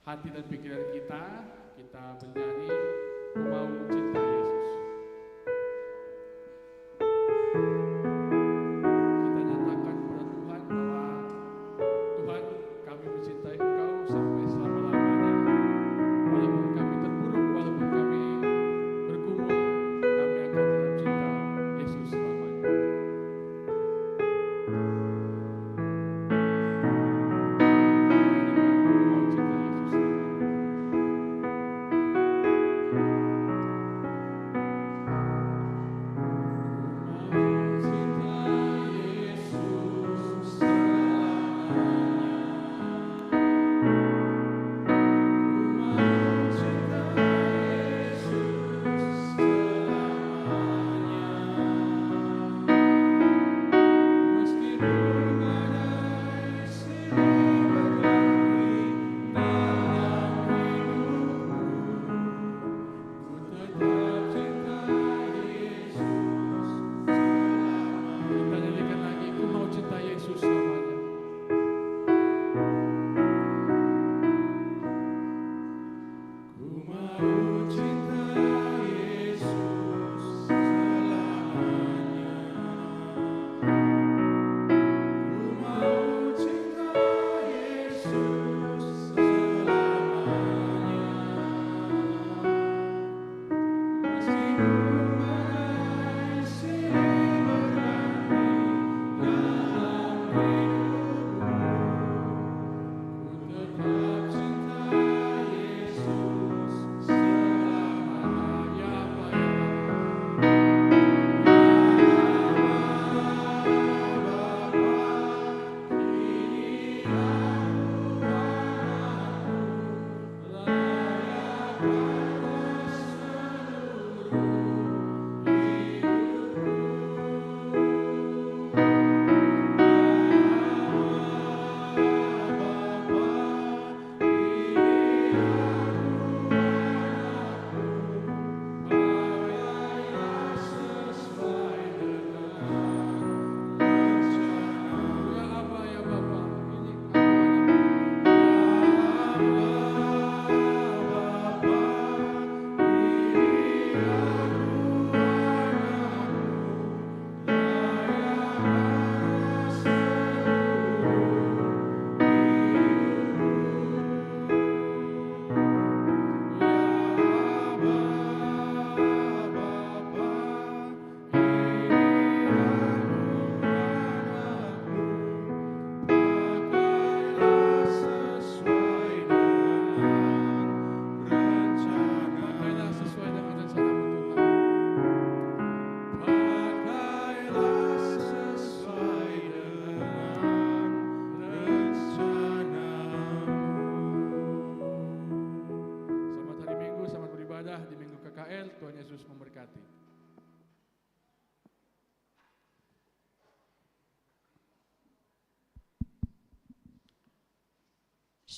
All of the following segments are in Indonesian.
Hati dan pikiran kita bernyanyi, Ku mau cinta Yesus. Kita nyatakan kepada Tuhan bahwa Tuhan, kami mencintai Engkau sampai selama-lamanya. Walaupun kami terpuruk, walaupun kami bergumul, kami akan tetap cinta Yesus selamanya.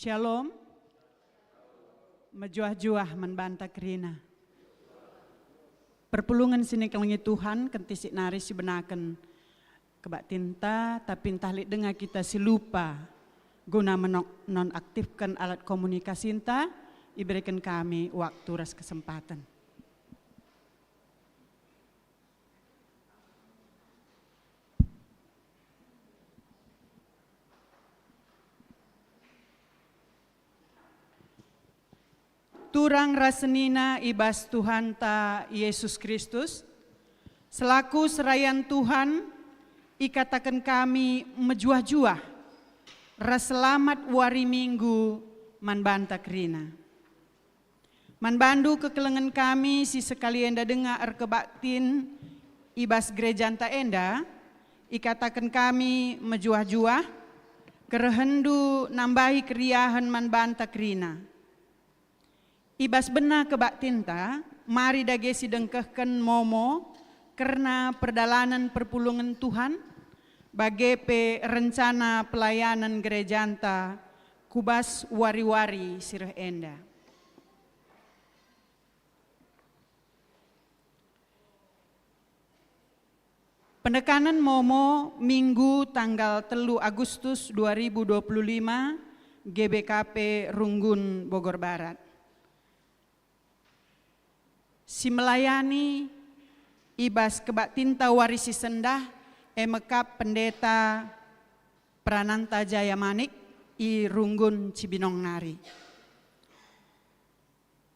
Shalom, mejuah-juah membantah kerina. Perpulungan sini kelengi Tuhan, kentisik nari si benakan kebak tinta, tapi entah lik dengar kita si lupa guna menonaktifkan alat komunikasi inta, iberikan kami waktu ras kesempatan. Turang rasenina ibas Tuhan ta Yesus Kristus, selaku serayan Tuhan, ikatakan kami mejuah-juah, ras selamat wari minggu man banta kerina. Man bandu kekelengan kami si sekalian da dengar kebaktin ibas gereja anta enda, ikatakan kami mejuah-juah, kerehendu nambahi keriahan man banta kerina. Ibas benar kebak tinta, mari dagesi dengkehkan momo karena perdalanan perpulungan Tuhan, Bagepe rencana pelayanan gerejanta kubas wari-wari sirah enda. Penekanan Momo Minggu tanggal 3 Agustus 2025 GBKP Runggun Bogor Barat. Si melayani ibas kebak tinta warisi sendah emekap pendeta Prananta Jaya Manik i Runggun Cibinong Nari.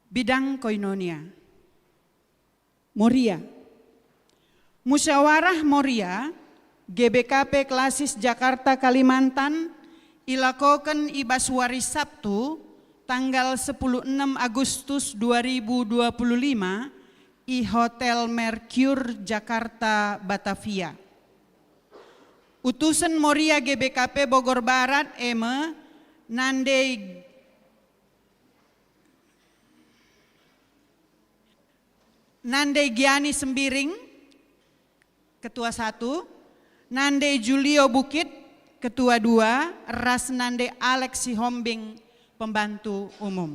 Bidang koinonia. Moria. Musyawarah Moria GBKP Klasis Jakarta Kalimantan ilakokan ibas wari Sabtu tanggal 16 Agustus 2025 i Hotel Mercure Jakarta Batavia. Utusan Moria GBKP Bogor Barat eme Nandai Giani Sembiring Ketua 1, Nande Julio Bukit, Ketua 2, Ras Nande Alex Sihombing, Pembantu Umum.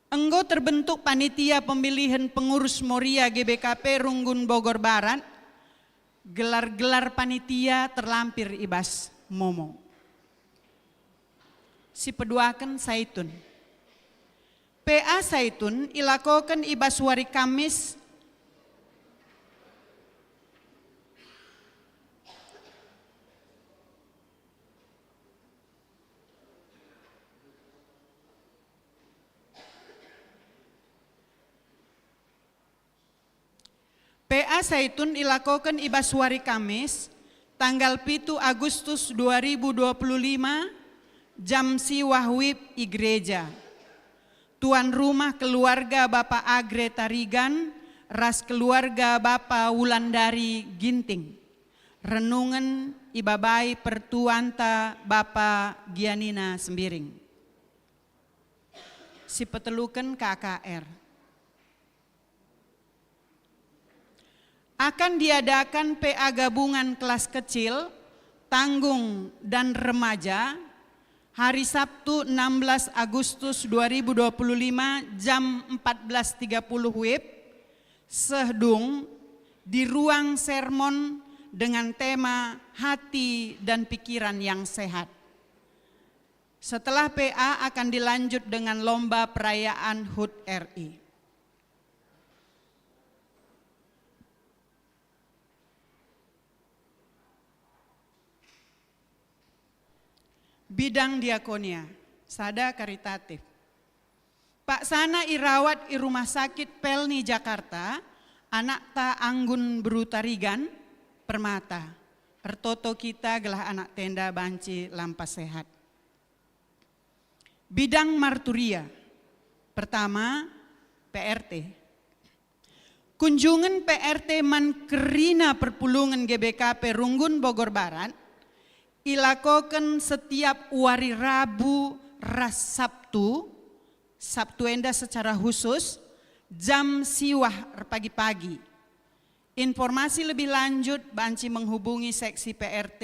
Enggo terbentuk panitia pemilihan pengurus Moria GBKP Runggun Bogor Barat, gelar-gelar panitia terlampir ibas Momo. Si peduakan Saitun. PA Saitun ilakokan ibas wari Kamis PA Saitun ilakokan ibas wari Kamis tanggal 7 Agustus 2025 jam siwahwib i gereja. Tuan rumah keluarga Bapak Agre Tarigan, ras keluarga Bapak Wulandari Ginting. Renungan ibabai pertuanta Bapak Gianina Sembiring. Si petelukan KKR. Akan diadakan PA gabungan kelas kecil, tanggung dan remaja hari Sabtu 16 Agustus 2025 jam 14.30 WIB Sehdung di ruang sermon dengan tema hati dan pikiran yang sehat. Setelah PA akan dilanjut dengan lomba perayaan HUT RI. Bidang diakonia, sada karitatif. Pak Sana irawat i Rumah Sakit Pelni Jakarta, anak ta anggun berutarigan, permata. Ertoto kita gelah anak tenda banci lampas sehat. Bidang marturia, pertama PRT. Kunjungan PRT Mankerina Perpulungan GBKP Runggun Bogor Barat, ilakokan setiap wari Rabu ras Sabtu enda secara khusus jam siwah pagi-pagi. Informasi lebih lanjut banci menghubungi seksi PRT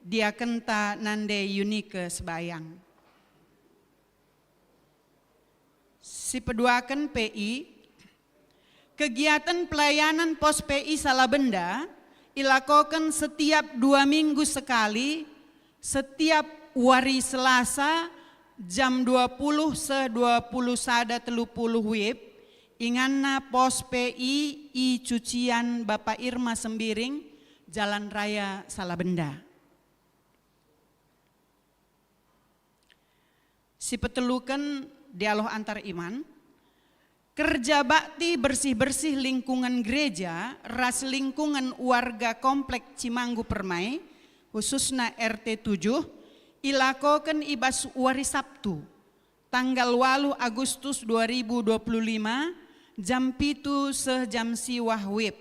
dia kenta Nande Yunike Sebayang. Si peduakan PI, kegiatan pelayanan pos PI Salabenda ilakokan setiap 2 minggu sekali, setiap wari Selasa jam 20.20 sada 30 WIB, inganna pos PI i cucian Bapak Irma Sembiring, Jalan Raya Salabenda. Si petelukan dialog antar iman, kerja bakti bersih-bersih lingkungan gereja, ras lingkungan warga komplek Cimanggu Permai, khususnya RT 7, ilakokan ibas wari Sabtu, tanggal 8 Agustus 2025, jam 7 sejam siwah WIB.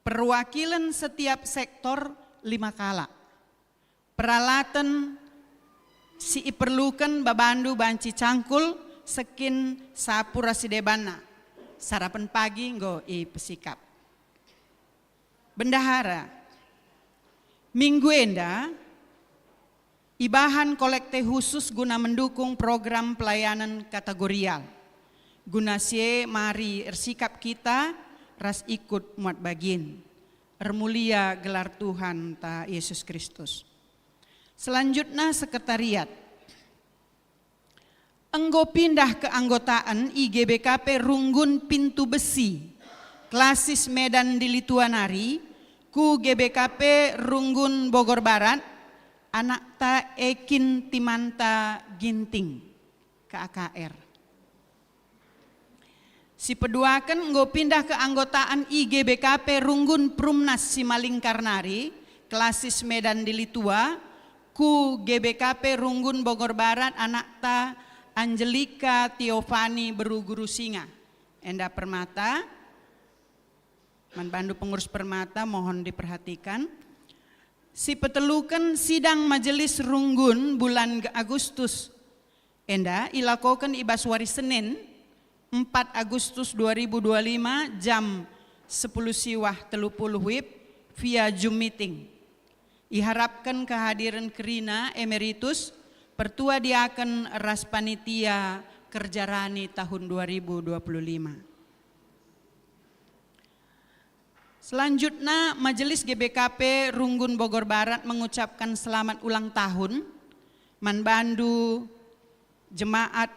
Perwakilan setiap sektor 5 kala. Peralatan si iperlukan babandu banci cangkul, sekin sapura sidebana, sarapan pagi nggo i pesikap. Bendahara, Minggu enda, ibahan kolekte khusus guna mendukung program pelayanan kategorial. Guna sie mari ersikap kita ras ikut muat bagin. Ermulia gelar Tuhan ta Yesus Kristus. Selanjutnya sekretariat. Enggo pindah ke anggotaan IGBKP Runggun Pintu Besi, Klasis Medan Dilituanari, ku GBKP Runggun Bogor Barat, anak ta Ekin Timanta Ginting, ke AKR. Si peduakan enggo pindah ke anggotaan IGBKP Runggun Prumnas Simalingkarnari, Klasis Medan Dilitua, ku GBKP Runggun Bogor Barat, anak ta Angelika Tiofani Beruguru Singa. Enda Permata, Manbandu pengurus Permata mohon diperhatikan. Si petelukan sidang majelis Runggun bulan Agustus. Enda ilakokan ibas wari Senin 4 Agustus 2025 jam 10 siwah 30 WIB via Zoom meeting. Iharapkan kehadiran Kerina Emeritus Pertua Diaken Ras Panitia Kerjarani tahun 2025. Selanjutnya Majelis GBKP Runggun Bogor Barat mengucapkan selamat ulang tahun Manbandu Jemaat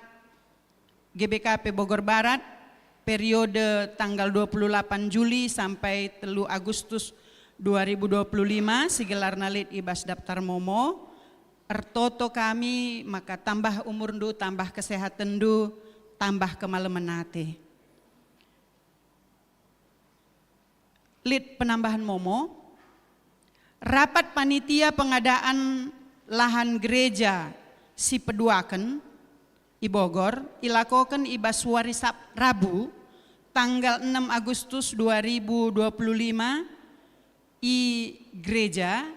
GBKP Bogor Barat periode tanggal 28 Juli sampai 3 Agustus 2025 sigelar nalit ibas daftar momo. Ertoto kami maka tambah umur ndu, tambah kesehatan ndu, tambah kemalemenate. Lid penambahan momo, rapat panitia pengadaan lahan gereja si peduaken i Bogor ilakokan ibas warisap Rabu tanggal 6 Agustus 2025 i gereja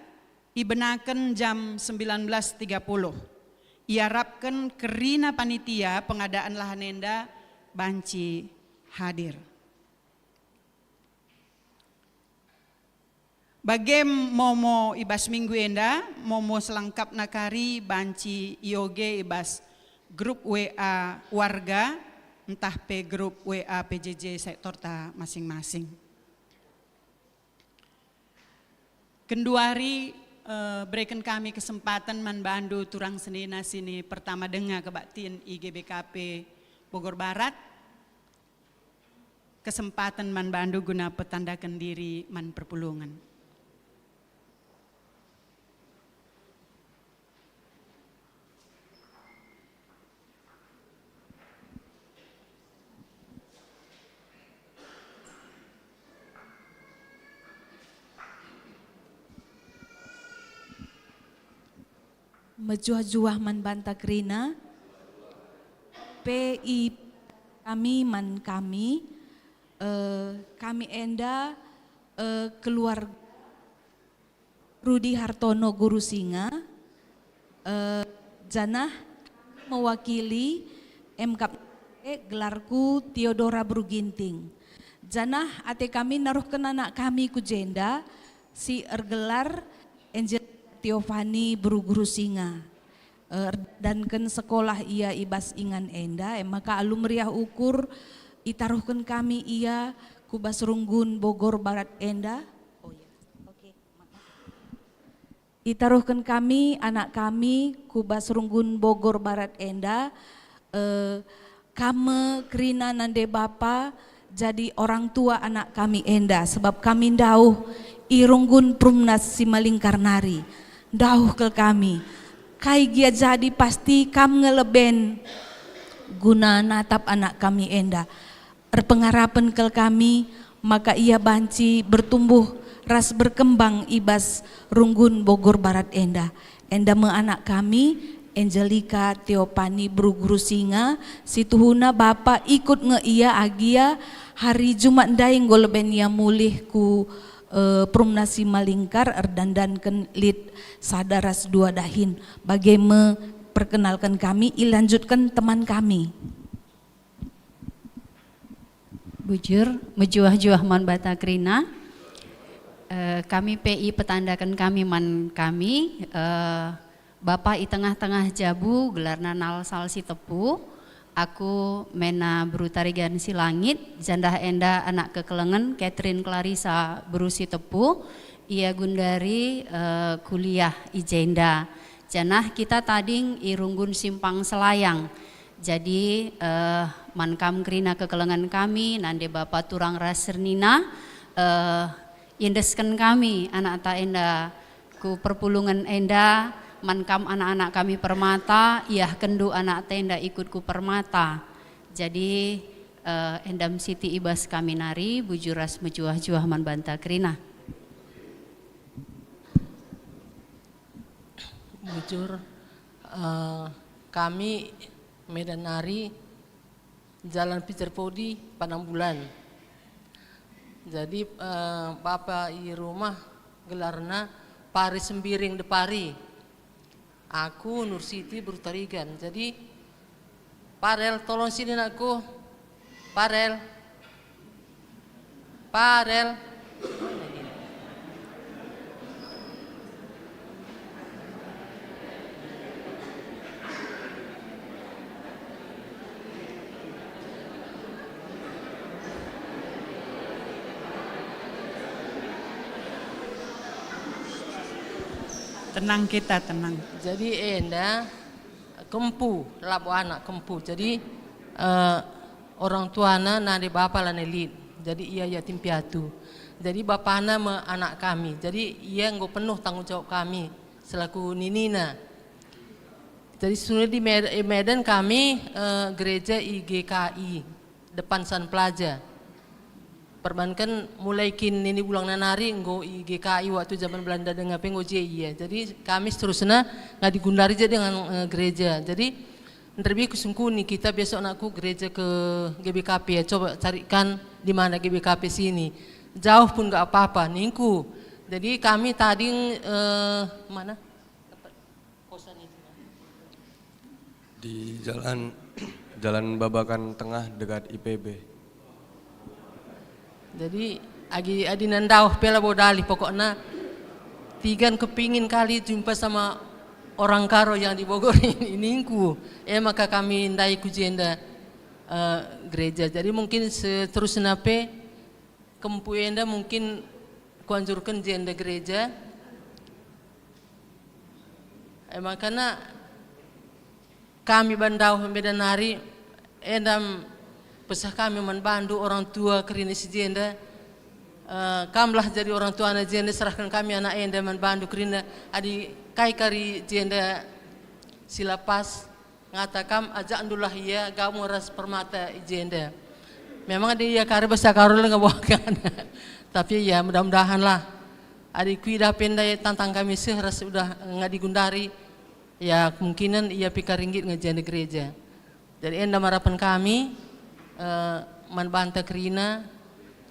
ibenaken jam 19.30. Iarapkan Kerina panitia pengadaan lahan enda banci hadir. Bagem momo ibas minggu enda, momo selengkap nakari banci IOG ibas grup WA warga, entah pe grup WA PJJ sektor ta masing-masing. Kenduari berikan kami kesempatan Manbandu Turang Senina sini pertama dengar kebaktian IGBKP Bogor Barat. Kesempatan Manbandu guna petandakan diri man perpulungan. Mejuah-juah man banta Kerina, PI kami man kami enda keluarga Rudi Hartono Guru Singa, janah mewakili MKP gelarku Theodora Bruginting. Janah ate kami naruhkan anak kami ku jenda si ergelar Angel Tiofani Beruguru Singa dan ken sekolah ia ibas ingan enda maka alumriah ukur itaruhkan kami ia kubas Runggun Bogor Barat enda itaruhkan kami anak kami kubas Runggun Bogor Barat enda kame Kerina nande bapa jadi orang tua anak kami enda sebab kami dauh irunggun Prumnas Simalingkarnari dauh ke kami kai gia jadi pasti kam ngeleben guna natap anak kami enda erpengarapan ke kami maka ia banci bertumbuh ras berkembang ibas Runggun Bogor Barat enda me anak kami Angelika Tiofani Beruguru Singa situhuna bapa ikut nge ia agia hari Jumat daeng goleben ia mulih ku Prumnas Simalingkar erdandankan lid sadaras dua dahin bagaimana perkenalkan kami ilanjutkan teman kami. Bujur mejuah-juah man bata Kerina kami PI petandakan kami man kami Bapak i tengah-tengah jabu gelarna nal salsi tepu. Aku mena berutarigan si langit, jandah enda anak kekelengen Catherine Clarissa berusi tepu. Ia gundari kuliah ijenda. Janah kita tading irunggun simpang selayang. Jadi mankam krina kekelengan kami nande Bapak turang rasernina indesken kami anak ta enda ku perpulungan enda mankam anak-anak kami permata iah kendu anak tenda ikut ku permata. Jadi endam siti ibas kami nari bujuras mejuah-juah man banta krina. Bujur kami Medan Nari Jalan Peter Podi Padang Bulan. Jadi Bapak i rumah gelarna Pari Sembiring Depari. Aku Nur Siti Berutarigan. Jadi Parel tolong sini aku. Parel. Tenang kita, tenang. Jadi enda kempu, labu anak kempu. Jadi orang tuana nade bapa lah nelit. Jadi ia yatim piatu. Jadi bapana me anak kami. Jadi ia nggo penuh tanggung jawab kami selaku ninina. Jadi sudah di Medan kami gereja IGKI depan San Plaza. Perbankan mulai kin ini ulang nanari nggo IGKI waktu zaman Belanda dengan penggo JI ya. Jadi kami seterusnya nggak digundari jadi dengan gereja. Jadi terlebih kusungkuni kita besok anakku gereja ke GBKP ya. Coba carikan di mana GBKP sini. Jauh pun nggak apa-apa ningku. Jadi kami tadi mana? Kosan itu. Di Jalan Babakan Tengah dekat IPB. Jadi adi nandau pela bodali pokoknya tigan kepingin kali jumpa sama orang karo yang di Bogor iningku. Maka kami ndai ku jenda gereja. Jadi mungkin seterusnya kempu enda mungkin kuanjurkan jenda gereja. Makanya kami bandau Medan Nari endam pesah kami membantu orang tua kerini si jenda. Kamlah jadi orang tua anak jenda serahkan kami anak enda membantu kerina adi kai kari jenda silapas ngatakam ajak andulah ia kamu ras permata jenda. Memang dia kari besar karul nggak bawakan. Tapi ya mudah-mudahan lah adi kuida pendai tantang kami sehras sudah nggak digundari ya kemungkinan ia pikar ringgit ngejenda gereja. Jadi enda harapan kami manbanta kerina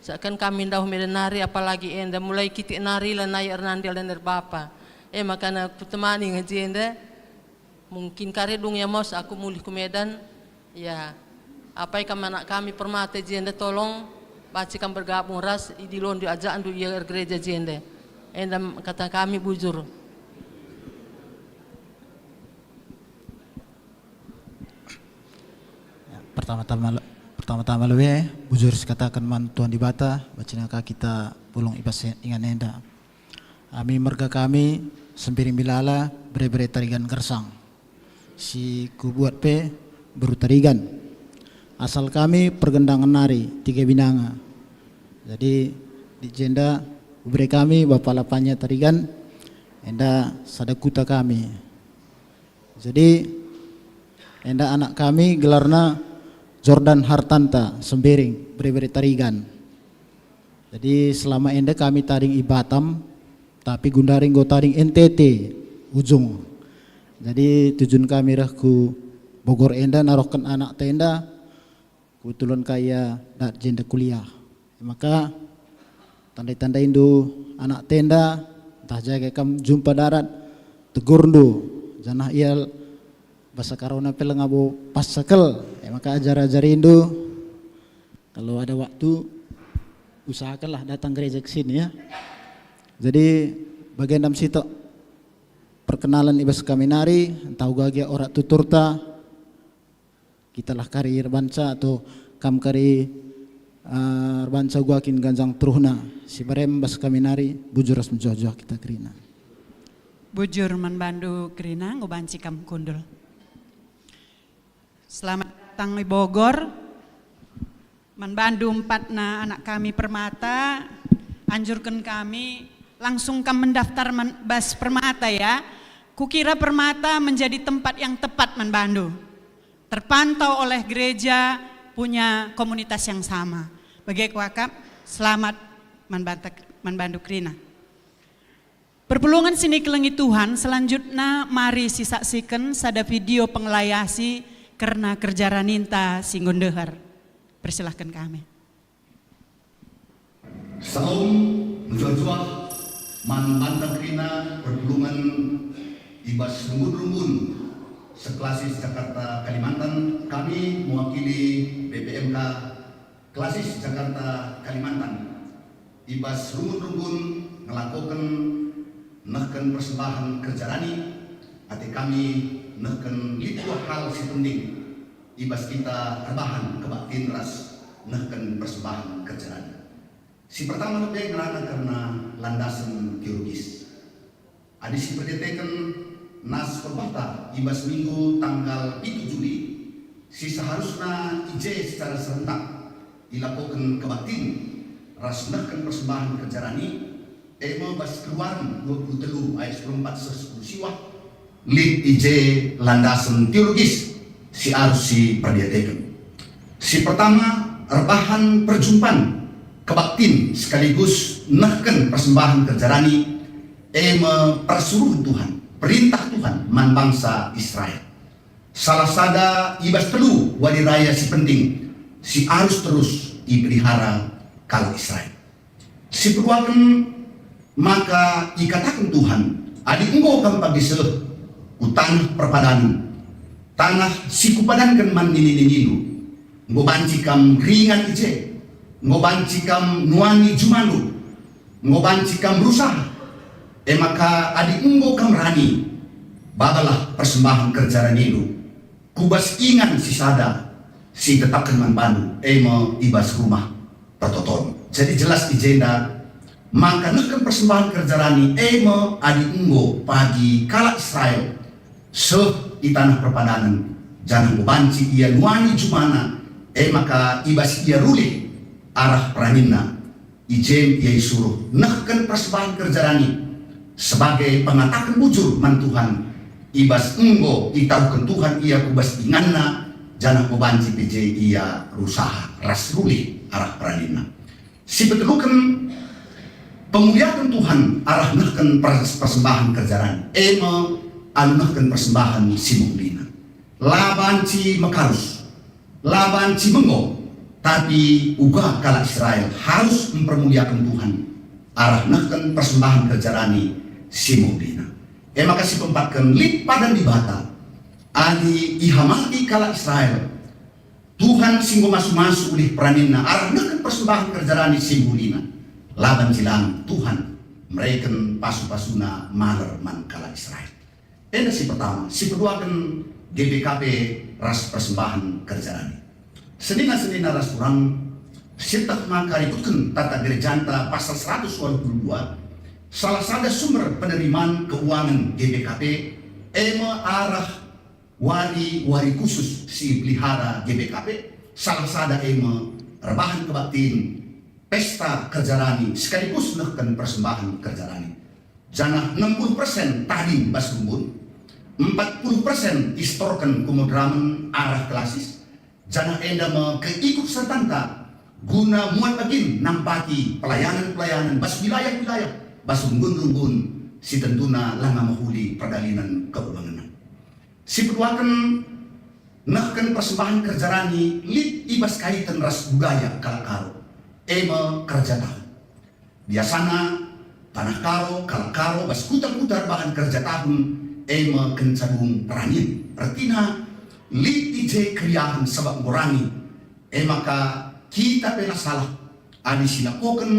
seakan kami dah Medan Nari apalagi enda mulai kita nari lah naik Ernandil dan bapa makanya kutemani ngaji enda mungkin karedung ya mos aku mulih ke Medan ya apa ikan anak kami permata jenda tolong bacikan bergabung ras di londi ajak andu ia gereja jenda enda kata kami bujur. Pertama-tama lewe bujur katakan man Tuhan di bata bacinaka kita pulung ibas ingan enda. Ami merga kami sempiring bilala bere-bere tarigan gersang. Si kubuat berutarigan. Asal kami pergendangan nari 3 binanga. Jadi di jenda bere kami bapak lapanya tarigan enda sadakuta kami. Jadi enda anak kami gelarna Jordan Hartanta Sembiring beri tarigan. Jadi selama enda kami taring i Batam tapi gundaring go taring NTT ujung. Jadi tujuan kami rah ku Bogor enda narohkan anak tenda kebetulan kaya dak jenda kuliah. Maka tanda-tanda Indo anak tenda tah jaga kam jumpa darat tegur ndo janah ial bahasa karona peleng abo pasakel maka ajar-ajarin do kalau ada waktu usahakanlah datang gereja ke sini ya Jadi bagian dalam situ perkenalan ibas kami nari, tahu gagia ora tuturta, kita lah kari banca atau kam kari banca guakin ganjang truhna, si barem bas kami nari, bujur ras menjojo kita kerina. Bujur manbandu kerina, ngobanci kam kundul. Selamat datang di Bogor, manbandu empatna anak kami Permata, anjurkan kami langsung kam mendaftar bas Permata ya. Kukira Permata menjadi tempat yang tepat manbandu. Terpantau oleh gereja, punya komunitas yang sama. Bagi wakap, selamat manbandu kerina. Perpulungan sini kelengi Tuhan, selanjutnya mari sisaksikan sada video penglayasi karena kerja raninta singgundehar. Persilahkan kami. Salam menjual manbanda kerina perpulungan ibas rumbun-rumbun seklasis Jakarta Kalimantan, kami mewakili BPMK Klasis Jakarta Kalimantan. Ibas rumbun-rumbun ngelakukan nahkan persembahan kerjarani, ati kami nahkan litu hal si penting. Ibas kita rebahan kebaktin ras nahkan persembahan kerjarani. Si pertama lebih ngerana karena landasan teologis. Adi si perdetekan nas perbata ibas minggu tanggal 7 Juli. Si seharusnya ije secara serentak dilakukan kebaktin ras nahkan persembahan kerjarani. Ema bas keluaran 23 ayat 14 10 siwah lid ije landasan teologis si harus si perdetekan. Si pertama rebahan perjumpaan kebaktin sekaligus nahkan persembahan kerjarani persuruh Tuhan, perintah Tuhan man bangsa Israel. Salah sada ibas telu wali raya si penting si harus terus dipelihara kalau Israel. Si perluakan maka ikatakan Tuhan adik engkau kam pagise utang perpadanan tanah si kupadankan man nini-ninilu engkau banci kam ringan ije ngobanci kam nuani jumalu, ngobanci kam berusaha, maka adik engkau kam rani, bagalah persembahan kerjaan itu, kubas ingan si sada, si tetapkan manbanu, ibas rumah pertoton. Jadi jelas ijenda, maka nahkan persembahan kerjaan ini, adik engkau pagi kala Israel, di tanah perpadanan, jangan ngobanci ia nuani jumana, maka ibas ia rulih arah peraninna ijem ia suruh nahkan persembahan kerjarani sebagai pengatakan bujur man Tuhan ibas enggo itahukan Tuhan ia kubas inganna jangan kubanci pj ia rusaha ras rulih arah peraninna si betelukan pemuliakan Tuhan arah nahkan persembahan kerjarani anu nahkan persembahan simulina labanci mekarus labanci menggo. Tapi uga kala Israel harus mempermuliakan Tuhan arah nahkan persembahan kerjarani simulina. Maka si pempatkan lip padan di bata ani ihamati kala Israel Tuhan singgo masu-masu ulih peraninna arah nahkan persembahan kerjarani simulina. Laban silang Tuhan mereka pasu-pasuna maler man kala Israel. Ini si pertama. Si kedua kan GBKP ras persembahan kerjarani. Senina-senina ras kurang sirtak maka ikutkan tata gerejanta pasal 122 salah satu sumber penerimaan keuangan GBKP arah wari khusus si pelihara GBKP salah satu rebahan kebaktiin pesta kerjarani sekaligus nahkan persembahan kerjarani jangan 60% tadi bas rumbun 40% istorkan kumodraman arah klasis jangan enda keikut sertanta guna muat bagin nampaki pelayanan bas wilayah bas rumbun si tentuna langa mahuli pergalinan keuangan si perluakan nahkan persembahan kerjarani lip ibas kaitan ras budaya kalakaro kerja tahun biasana tanah karo kalakaro bas kutar-kutar bahan kerja tahun kencadung peranin artinya li ije kriyahan sebab ngurangi maka kita pernah salah adi silakokan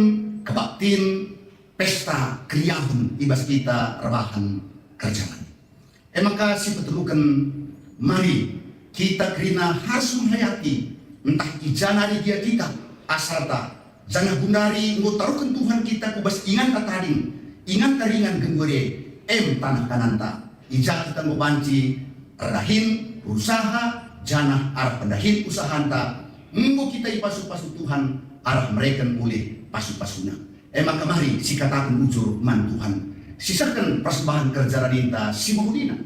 kebaktin pesta kriahun ibas kita rebahan kerjaan. Maka si petelukan mari kita kerina harus menghayati entah ijanari dia kita asalta jangan gundari ngutarukan Tuhan kita kubas ingat kataring ingat taringan genggore tanah kananta ijat kita ngobanci rahin usaha janah arah pendahin usahanta mengko kita ipasu-pasu Tuhan arah mereka mulih pasu-pasuna. Maka mari si katakan ujur man Tuhan sisakan persembahan kerja radinta si mahulina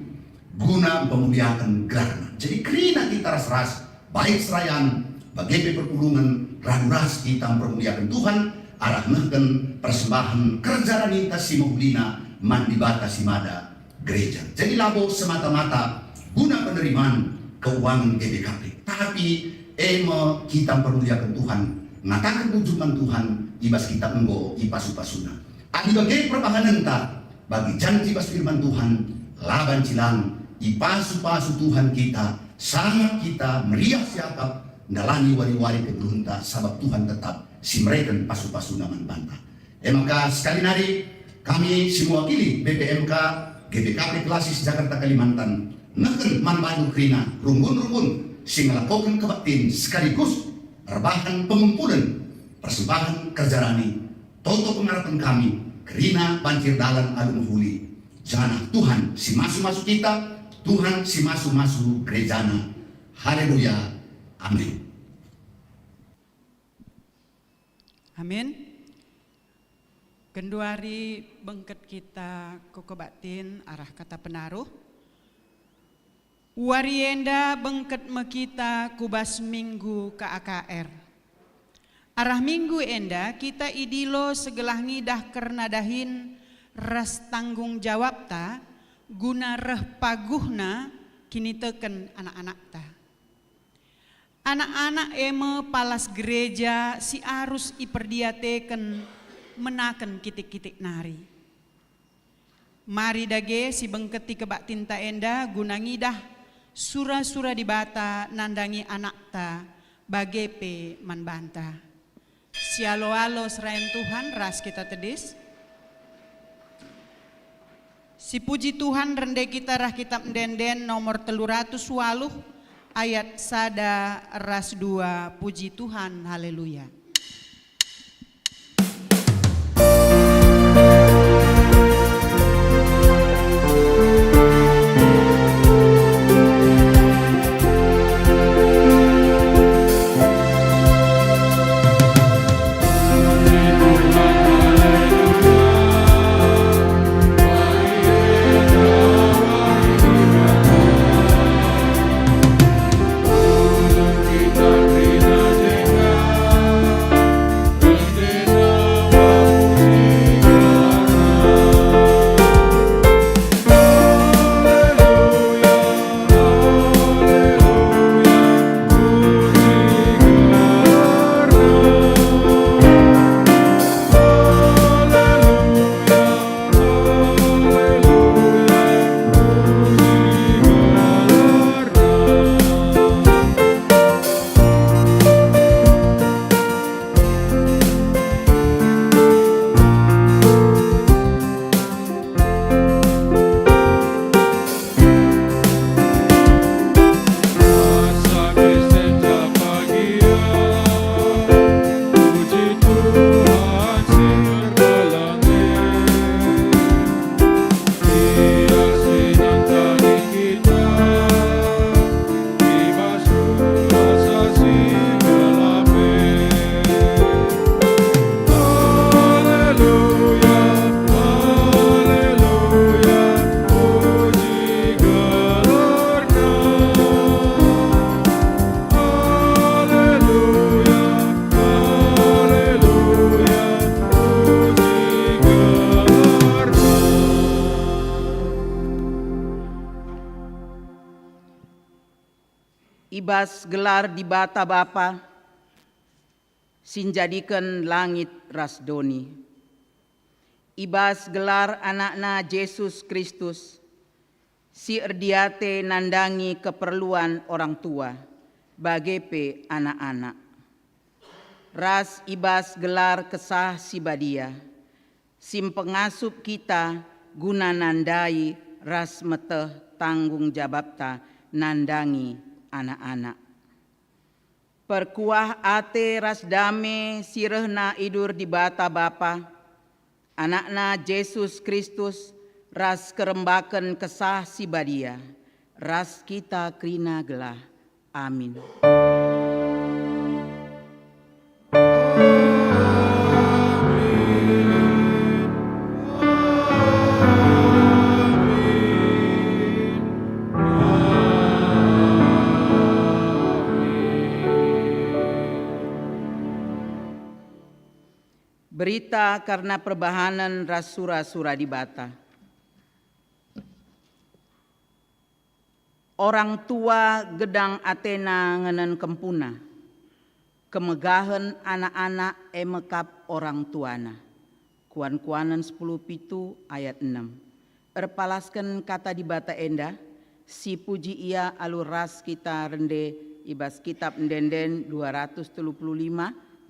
guna pemuliakan gerana. Jadi kerina kita ras-ras baik serayaan bagi perpulungan ras kita mempermuliakan Tuhan arah mengken persembahan kerja radinta si mahulina man dibatasi mada gereja. Jadi labo semata-mata guna penerimaan keuangan GBKP. Tapi kita mempermuliakan Tuhan ngatakan ujuman Tuhan ibas kita enggo ipasu-pasuna. Adi bagai perbahanan tak bagi janji ibas firman Tuhan laban cilang ipasu-pasu Tuhan kita sangat kita meriah siakap nalani wari-wari keberunta sabab Tuhan tetap si mereka pasu-pasu naman banta. Maka sekali nari kami si mewakili BPMK GBKP Klasis Jakarta Kalimantan ngeken manbandu krina rungun-rungun sing ngelakokan kebaktin sekaligus rebahan pengumpulan persembahan kerjarani toto pengharapan kami kerina banjir dalan adu menghuli jana Tuhan si masuk-masuk kita Tuhan si masuk-masuk gerejana. Haleluya, amin. Amin. Genduari bengket kita kokobaktin arah kata penaruh. Warienda bengket mekita kubas minggu ke AKR. Arah minggu enda kita idilo segelah ngidah kerna dahin ras tanggung jawab ta guna reh paguhna kini teken anak-anak ta. Anak-anak eme palas gereja si arus iperdiateken menaken kitik-kitik nari. Mari dage si bengketi kebak tinta enda guna ngidah sura-sura di bata nandangi anak ta bagepe manbanta. Sialo-alo serayan Tuhan ras kita tedis. Si puji Tuhan rende kita rah kitab denden nomor 380 ayat sada ras 2 puji Tuhan haleluya. Ibas gelar di bata Bapa, sinjadikan langit rasdoni. Ibas gelar anakna Yesus Kristus, si erdiate nandangi keperluan orang tua, bagepe anak-anak. Ras ibas gelar kesah si badia, sim pengasup kita guna nandai ras meteh tanggung jawabta nandangi anak-anak. Perkuah ate ras dame sirehna idur di bata Bapa, anakna Yesus Kristus ras kerembaken kesah si badia, ras kita krina gelah. Amin. Berita karena perbahanan ras sura-sura di bata. Orang tua gedang Athena ngenen kempuna, kemegahan anak-anak emekap orang tuana. Kuan-kuanan 10:7 ayat 6. Erpalaskan kata di bata enda, si puji ia alur ras kita rende ibas kitab ndenden 235,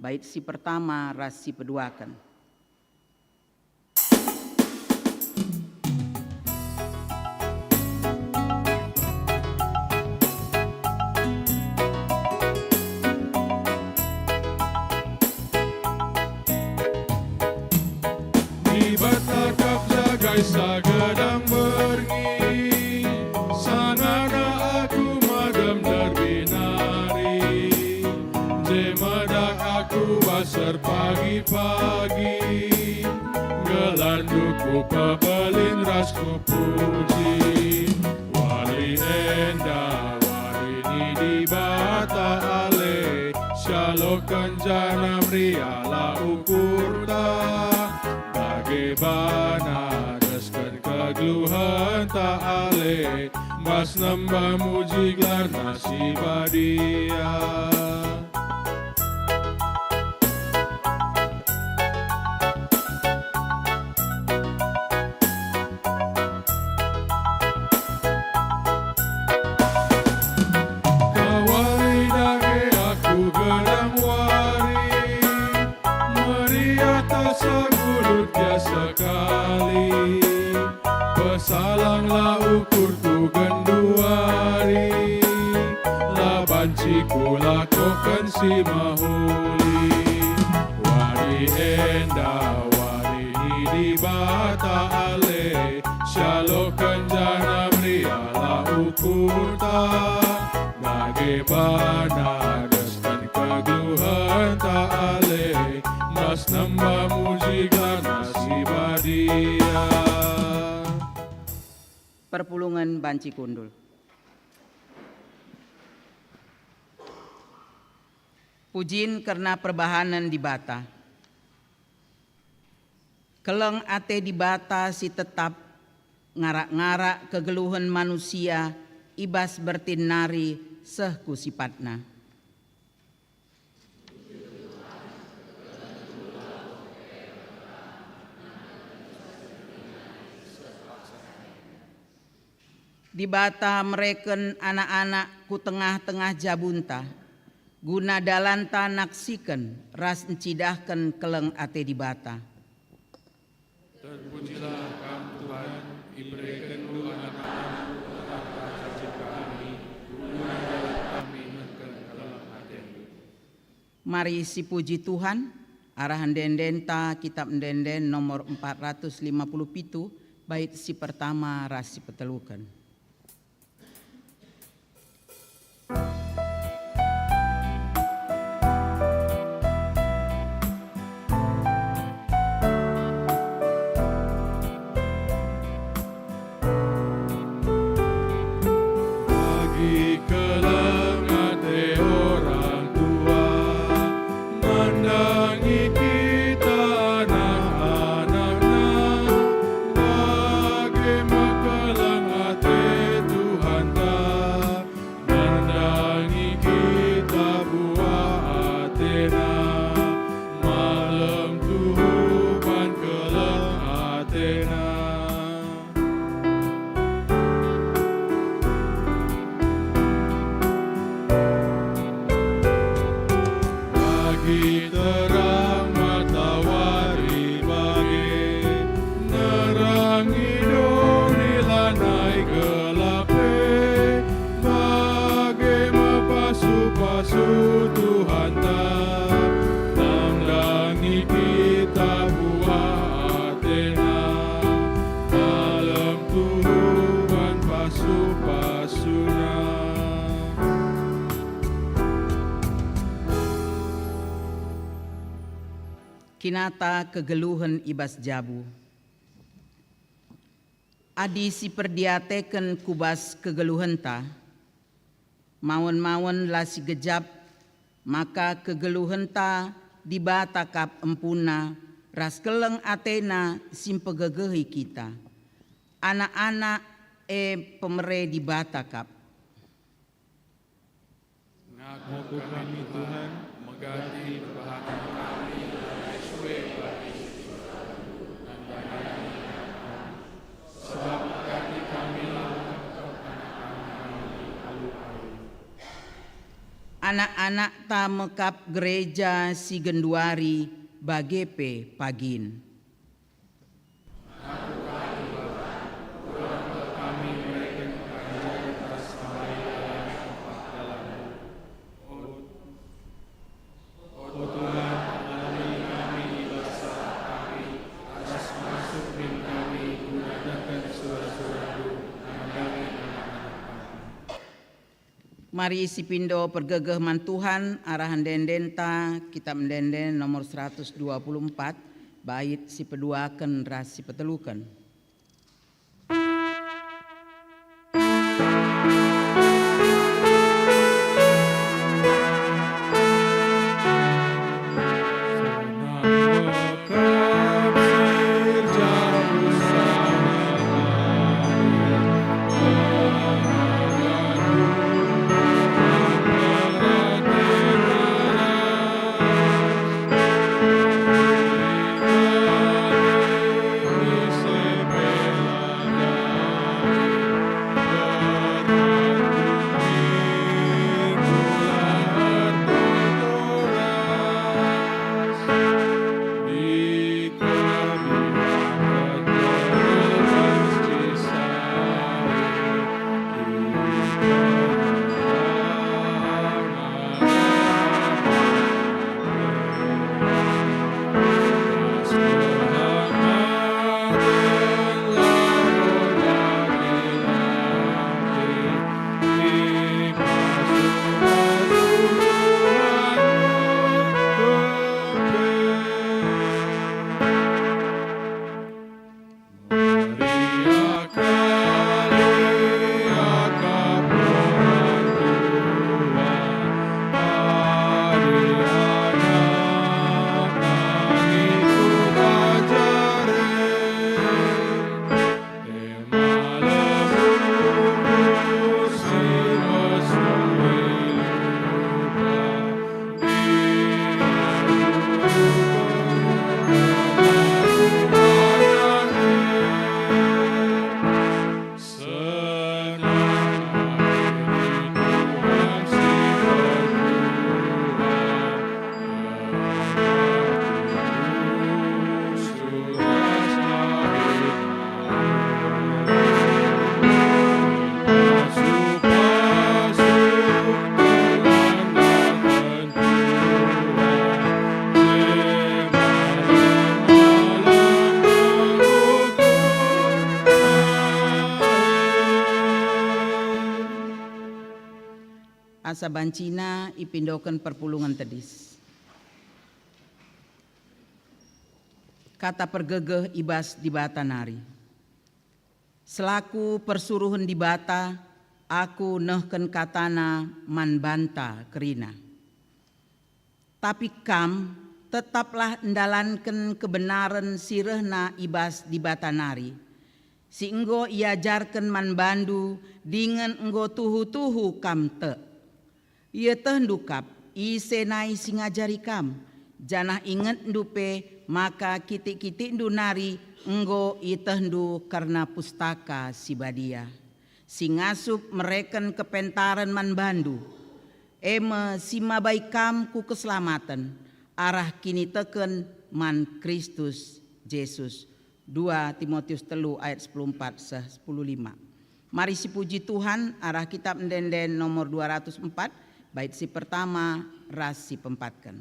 bait si pertama ras si peduakan. Di batakap jagai sagedang berngi, sanana aku madam derbinari, jemedak aku basar pagi-pagi, gelanduku pebelin rasku puji, wali enda wali ni di bata ale, syalokan janam riala ukurta. Bagaimana deskan kegluhan tak ale, mas nambah muji gelar nasibah dia. Kawali dage aku gedang wari, meriah tasagulut dia sekali, pesalanglah ukurku genduari, lah banciku lakukan si mahuli, wari enda wari ni di bata ale, syalokan janam riala ukurta, bagaimana deskan kegluhan tak ale, mas nambah muji nasibah dia. Perpulungan Banci Kundul. Pujin karena perbahanan di bata. Keleng ate di bata si tetap ngarak-ngarak kegeluhan manusia ibas bertinari sehku sifatna. Di bata mereken anak-anak ku tengah-tengah jabunta, guna dalanta naksikan ras encidahkan keleng ate di bata. Terpujilah Kam Tuhan, iberikan lu anak-anak cacit kami, guna jalan kami neken keleng ate. Mari si puji Tuhan, arahan dendenta kitab denden nomor 457, bait si pertama ras si petelukan. Bagi makalang ate pasu Tuhan nanglangi kita buah Athena malam Tuhan pasu-pasuna. Kinata kegeluhan ibas jabu. Adi si perdiateken kubas kegeluhan ta, mawon-mawon lah si gejap, maka kegeluhan ta dibatakap empuna, ras keleng Athena simpegegehi kita. Anak-anak pemere dibatakap. Ngaku kami Tuhan, mengganti perbahagian kami, Yesue bagi sebab mengganti kami Anak-anak ta mekap gereja si genduari bagepe pagin. Mari isi pindo pergegeh mantuhan arahan denden ta kitab mendenden nomor 124 bait si peduaken ras si peteluken. Asa bancina ipindokan perpulungan tedis. Kata pergegeh ibas di bata nari. Selaku persuruhan di bata, aku nehken katana man banta kerina. Tapi kam tetaplah endalankan kebenaran sirehna ibas di bata nari. Si enggo iajarkan man bandu dengan enggo tuhu-tuhu kam te. Ia tendukap isenai singajari kam. Janah inget ndupe maka kitik-kitik ndu nari enggo itendu karena pustaka si badia. Singasup mereken kepentaran man bandu. Eme simabai kam ku keselamatan. Arah kini teken man Kristus Yesus. 2 Timotius 3 ayat 14-15. Mari si puji Tuhan arah kitab mendenden nomor 204 Bait si pertama, ras si pempatkan.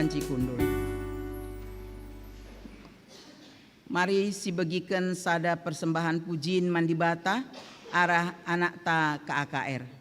Banci Kundul. Mari si bagikan sada persembahan pujiin mandibata arah anak ta ke AKR.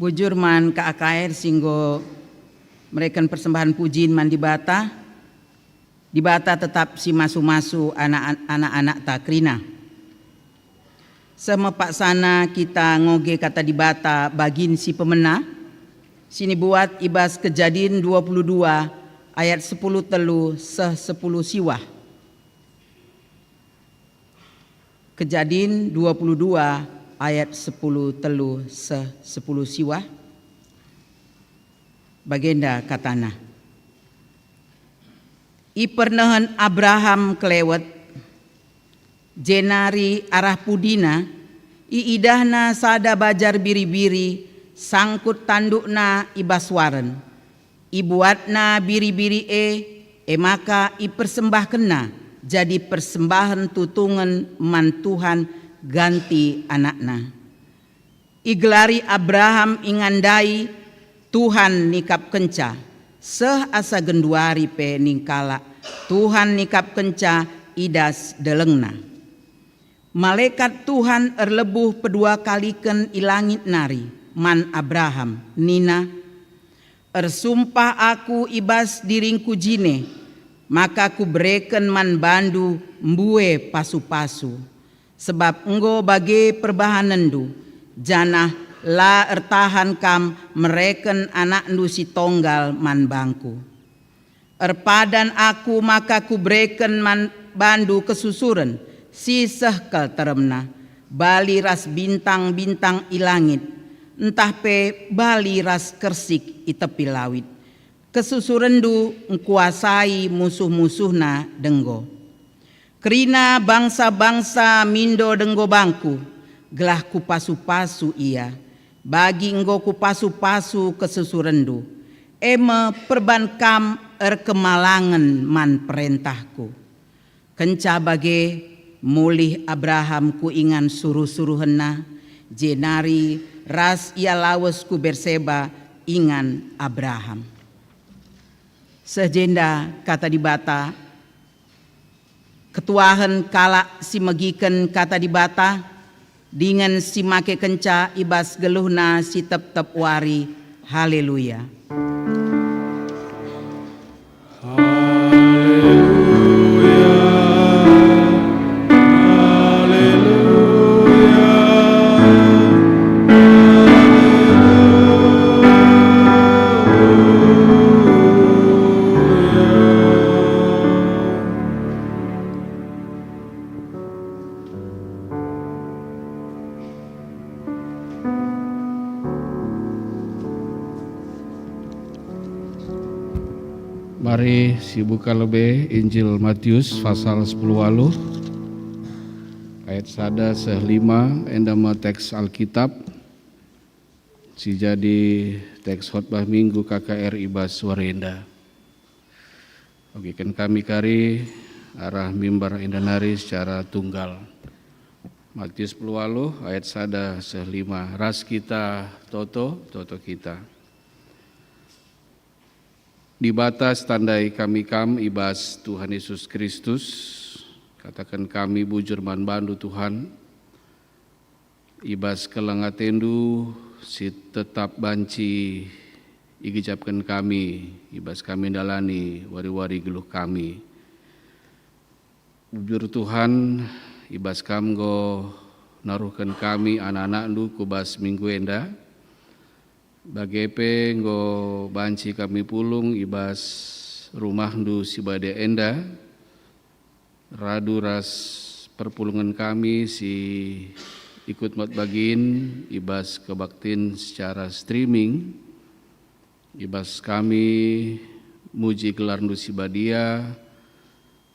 bujur man ke AKR singgo mereka persembahan pujiin man di Bata tetap si masu-masu anak-anak takrina. Semepak sana kita ngoge kata di Bata bagin si pemena. Sini buat ibas Kejadian 22 ayat 10 telu seh 10 siwah. Kejadian 22 ayat 10 telu seh 10 siwah. Bagenda katana. Ipernahan Abraham kelewat jenari arah pudina iidahna sada bajar biri-biri sangkut tandukna ibaswaren ibuatna biri-biri maka ipersembahkenna jadi persembahan tutungan man Tuhan ganti anakna. Igelari Abraham ingandai Tuhan nikap kenca seh asa genduari pe ningkala Tuhan nikap kenca idas delengna. Malaikat Tuhan erlebuh pedua kaliken ilangit nari man Abraham nina ersumpah aku ibas diringku jine maka ku bereken man bandu mbue pasu-pasu sebab enggo bage perbahanendu janah la ertahan kam mereken anak ndu si tonggal man bangku. Erpadan aku maka ku breken man bandu kesusuren si sehkel teremna bali ras bintang-bintang ilangit entah pe bali ras kersik itepi lawit. Kesusurendu ngkuasai musuh-musuhna denggo. Kerina bangsa-bangsa mindo denggo bangku gelah ku pasu-pasu ia. Bagi enggo ku pasu-pasu kesusurendu eme perbankam kemalangan man perintahku kenca bage mulih Abraham ku ingan suruh-suruhenna jenari ras ia lawes ku Berseba ingan Abraham. Sejenda kata di Bata ketuahan kala si megiken kata di Bata dengan si make kenca ibas geluhna si tep-tep wari. Haleluya. Mari si buka lebih Injil Matius pasal 10 walu ayat sada seh 5 endama teks Alkitab si jadi teks khotbah minggu KKR Ibas Warenda. Oke kan kami kari arah mimbar indanari secara tunggal. Matius 10 walu ayat sada seh 5 ras kita toto kita. Di batas tandai kami ibas Tuhan Yesus Kristus, katakan kami bujur man bandu Tuhan, ibas kelengatendu si tetap banci igijapkan kami, ibas kami dalani wari-wari geluh kami. Bujur Tuhan, ibas kamgo naruhkan kami anak-anak lu kubas minggu enda, bagepe nggo banci kami pulung ibas rumah ndu si bade enda radu ras perpulungan kami si ikut mat bagin ibas kebaktin secara streaming ibas kami muji gelar ndu si badia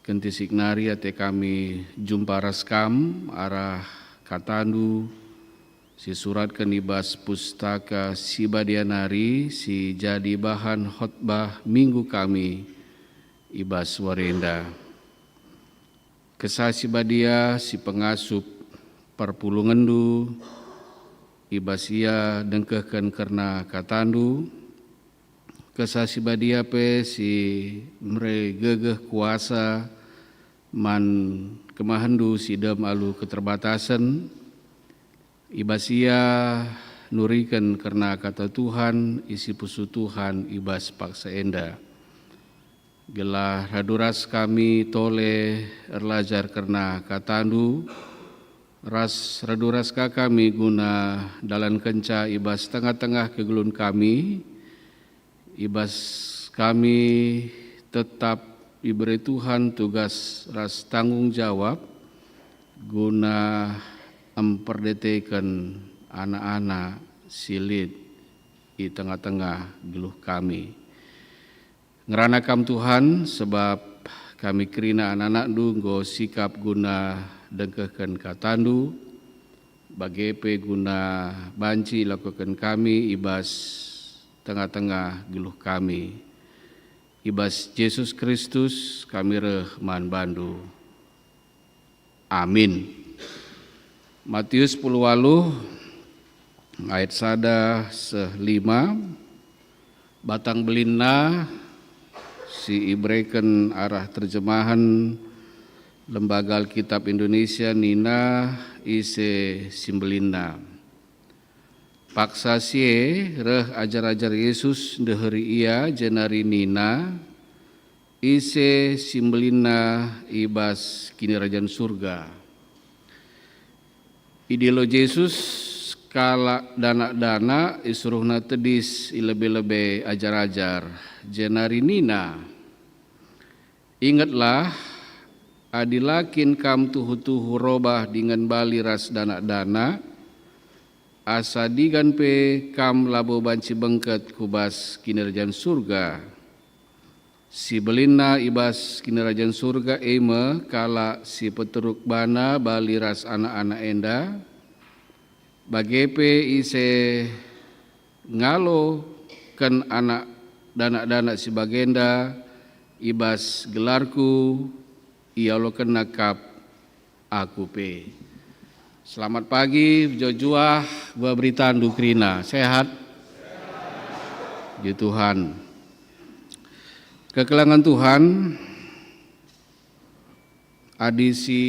kenti signari ate kami jumpa raskam arah katandu si surat kenibas pustaka si badianari si jadi bahan khotbah minggu kami ibas Warenda. Kesah si badia si pengasup perpulungandu ibas ia dengkehkan karena katandu. Kesah si badia pe si mere gegeh kuasa man kemahandu si dem alu keterbatasan. Ibasia nurikan karena kata Tuhan, isi pusu Tuhan ibas paksa enda. Gelah raduras kami tole erlajar karena katandu, ras raduras kami guna dalan kenca ibas tengah-tengah kegelun kami, ibas kami tetap diberi Tuhan tugas ras tanggung jawab guna memperdetekan anak-anak silit di tengah-tengah geluh kami. Ngeranakam Tuhan sebab kami kerina anak-anak dunggo sikap guna dengkehkan katandu bagepe guna banci lakukan kami ibas tengah-tengah geluh kami. Ibas Yesus Kristus kami rehman bandu. Amin. Matius 10 ayat 1-5 batang belina si ibreken arah terjemahan Lembaga Alkitab Indonesia Nina ise simbelina. Paksa sie reh ajar-ajar Yesus deheri ia jenari Nina ise simbelina ibas kini rajan surga. Idilo Yesus kala dana-dana isuruhna tedis ilebe-lebe ajar-ajar jenari Nina. Ingatlah adilakin kam tuhu-tuhu robah dengan bali ras dana-dana asa digan pe kam labo banci bengket kubas kinerjan surga. Si belina ibas kinerjan surga eme kala si peteruk bana bali ras anak-anak enda bagepe ise ngalo kan anak danak-danak si bagenda ibas gelarku ia lo kena kap aku pe. Selamat pagi, Jojua, gua beritaan Dukrina, sehat? Ya Tuhan. Kekelangan Tuhan, adisi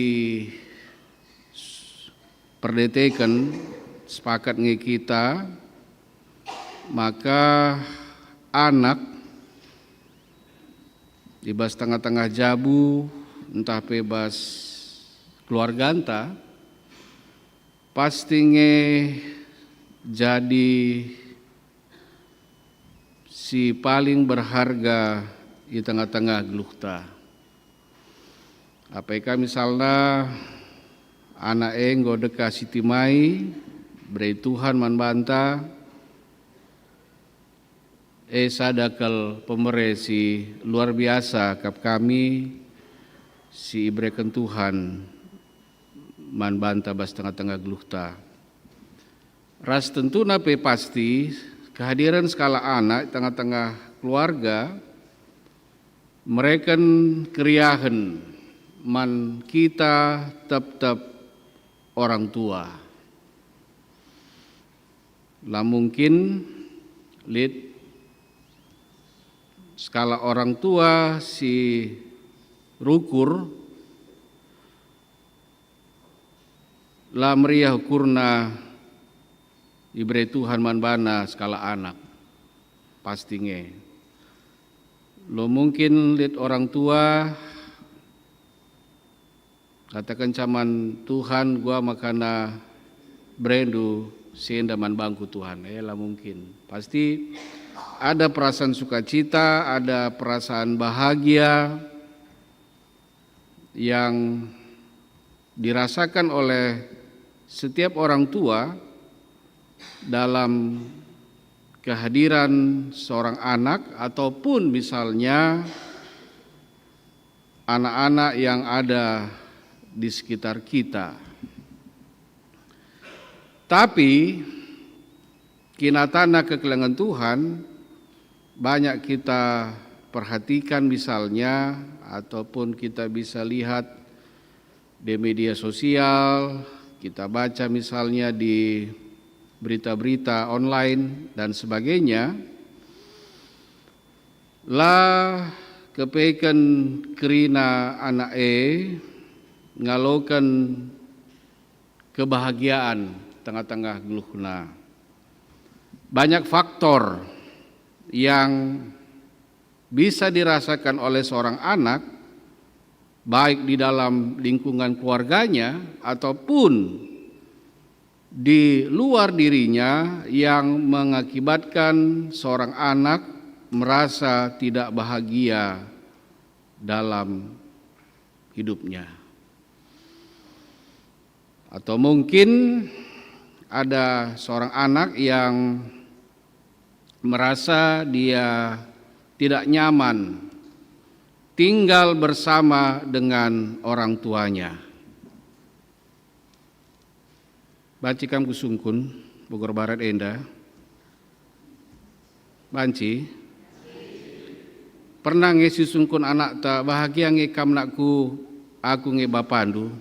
perdetekan sepakat nge kita, maka anak dibas tengah-tengah jabu, entah bebas keluarga anta, pasti nge jadi si paling berharga di tengah-tengah geluhta. Apakah misalnya anak enggo deka sitimai beri Tuhan manbanta sadakal pemere si luar biasa kap kami si ibreken Tuhan manbanta bas tengah-tengah geluhta. Ras tentu nape pasti kehadiran skala anak tengah-tengah keluarga mereka keriahan man kita tetap orang tua. Lah mungkin lid skala orang tua si rukur lah meriah kurna ibere Tuhan manbana skala anak pasti nge. Lo mungkin lihat orang tua katakan caman Tuhan gua makana brendu siendaman bangku Tuhan. Lah mungkin pasti ada perasaan sukacita, ada perasaan bahagia yang dirasakan oleh setiap orang tua dalam kehadiran seorang anak ataupun misalnya anak-anak yang ada di sekitar kita. Tapi kinatana kekelangan Tuhan banyak kita perhatikan misalnya ataupun kita bisa lihat di media sosial, kita baca misalnya di berita-berita online dan sebagainya, lah kepeken kerina anak ngalokan kebahagiaan tengah-tengah geluhna. banyak faktor yang bisa dirasakan oleh seorang anak, baik di dalam lingkungan keluarganya ataupun di luar dirinya, yang mengakibatkan seorang anak merasa tidak bahagia dalam hidupnya. Atau mungkin ada seorang anak yang merasa dia tidak nyaman tinggal bersama dengan orang tuanya. Banci kam kusungkun, Bogor Barat enda. Banci, pernah ngesi sungkun anak ta bahagia nge kam nakku, aku nge bapandu.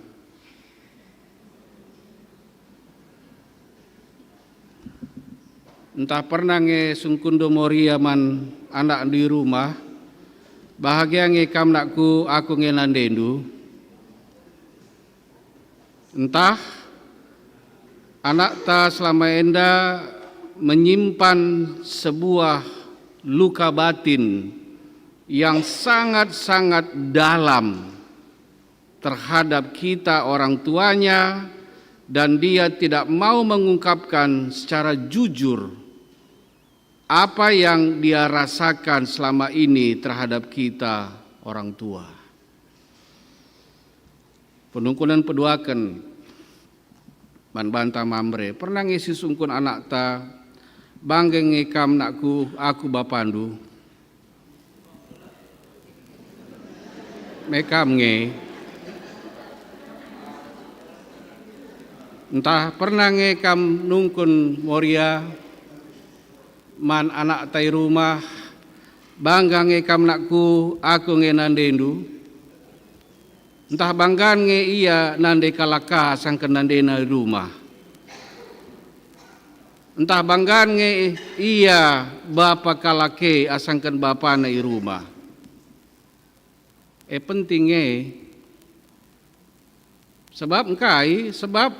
Entah pernah nge sungkun do moria man anak di rumah, bahagia nge kam nakku, aku nge nandendu. Entah anak ta selama enda menyimpan sebuah luka batin yang sangat-sangat dalam terhadap kita orang tuanya, dan dia tidak mau mengungkapkan secara jujur apa yang dia rasakan selama ini terhadap kita orang tua. Penungkunan peduaken man banta mamre, pernah ngisi sungkun anak ta, bangge ngekam nakku, aku bapandu. Mekam nge. Entah pernah ngekam nungkun moria, man anak tai rumah, bangga ngekam nakku, aku nge nandendu. Entah banggaan nge iya nande kalaka sangken nande na rumah. Entah banggaan nge iya bapa kalake asangken bapa na rumah. Penting nge sebab engkai, sebab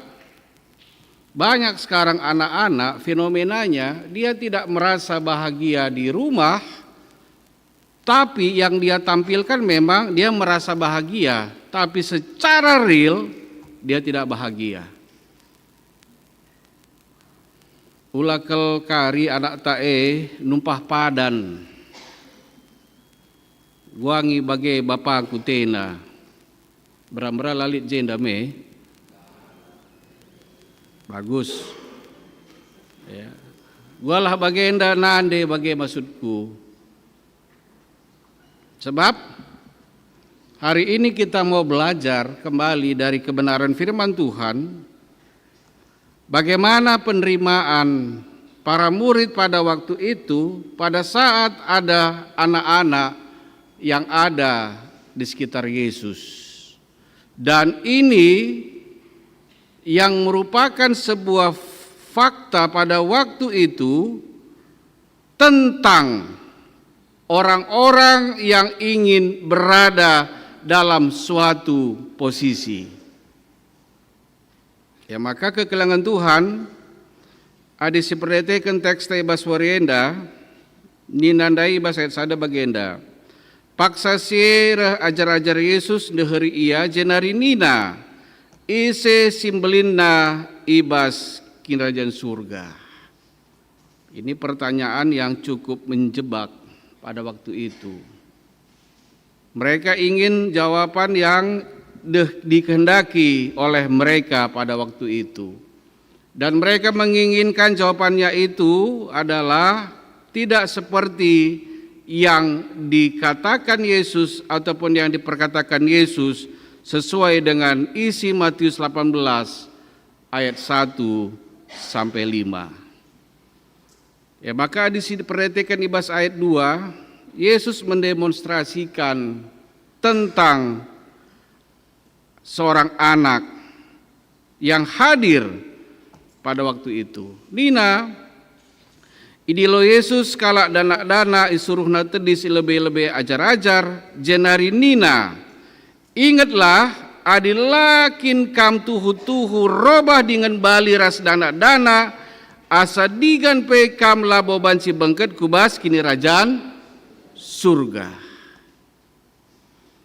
banyak sekarang anak-anak fenomenanya dia tidak merasa bahagia di rumah, tapi yang dia tampilkan memang dia merasa bahagia, tapi secara real dia tidak bahagia. Ulakel kari anak tae numpah padan, guangi bagai bapak kutena, beramra lalit jenda me, bagus. Ya. Gualah bagenda nande bagai maksudku. Sebab hari ini kita mau belajar kembali dari kebenaran firman Tuhan, bagaimana penerimaan para murid pada waktu itu pada saat ada anak-anak yang ada di sekitar Yesus. Dan ini yang merupakan sebuah fakta pada waktu itu tentang orang-orang yang ingin berada dalam suatu posisi. Ya, maka kekelangan Tuhan adi seperti teks tebas warienda ninandai bahasa sada bagenda. Paksa sirah ajar-ajar Yesus deheri ia jenari nina ise simbelinna ibas kinrajan surga. Ini pertanyaan yang cukup menjebak pada waktu itu. Mereka ingin jawaban yang dikehendaki oleh mereka pada waktu itu. Dan mereka menginginkan jawabannya itu adalah tidak seperti yang dikatakan Yesus ataupun yang diperkatakan Yesus sesuai dengan isi Matius 18 ayat 1 sampai 5. Ya, maka di sini perhatikan ibas ayat 2, Yesus mendemonstrasikan tentang seorang anak yang hadir pada waktu itu. Nina, idilo Yesus kalak dana isuruhna tedis lebih-lebih ajar-ajar jenari Nina. Ingatlah adilakin kam tuhu-tuhu robah dengan bali ras dana-dana asa digan pe kam labo banci bengket kubas kini rajaan surga.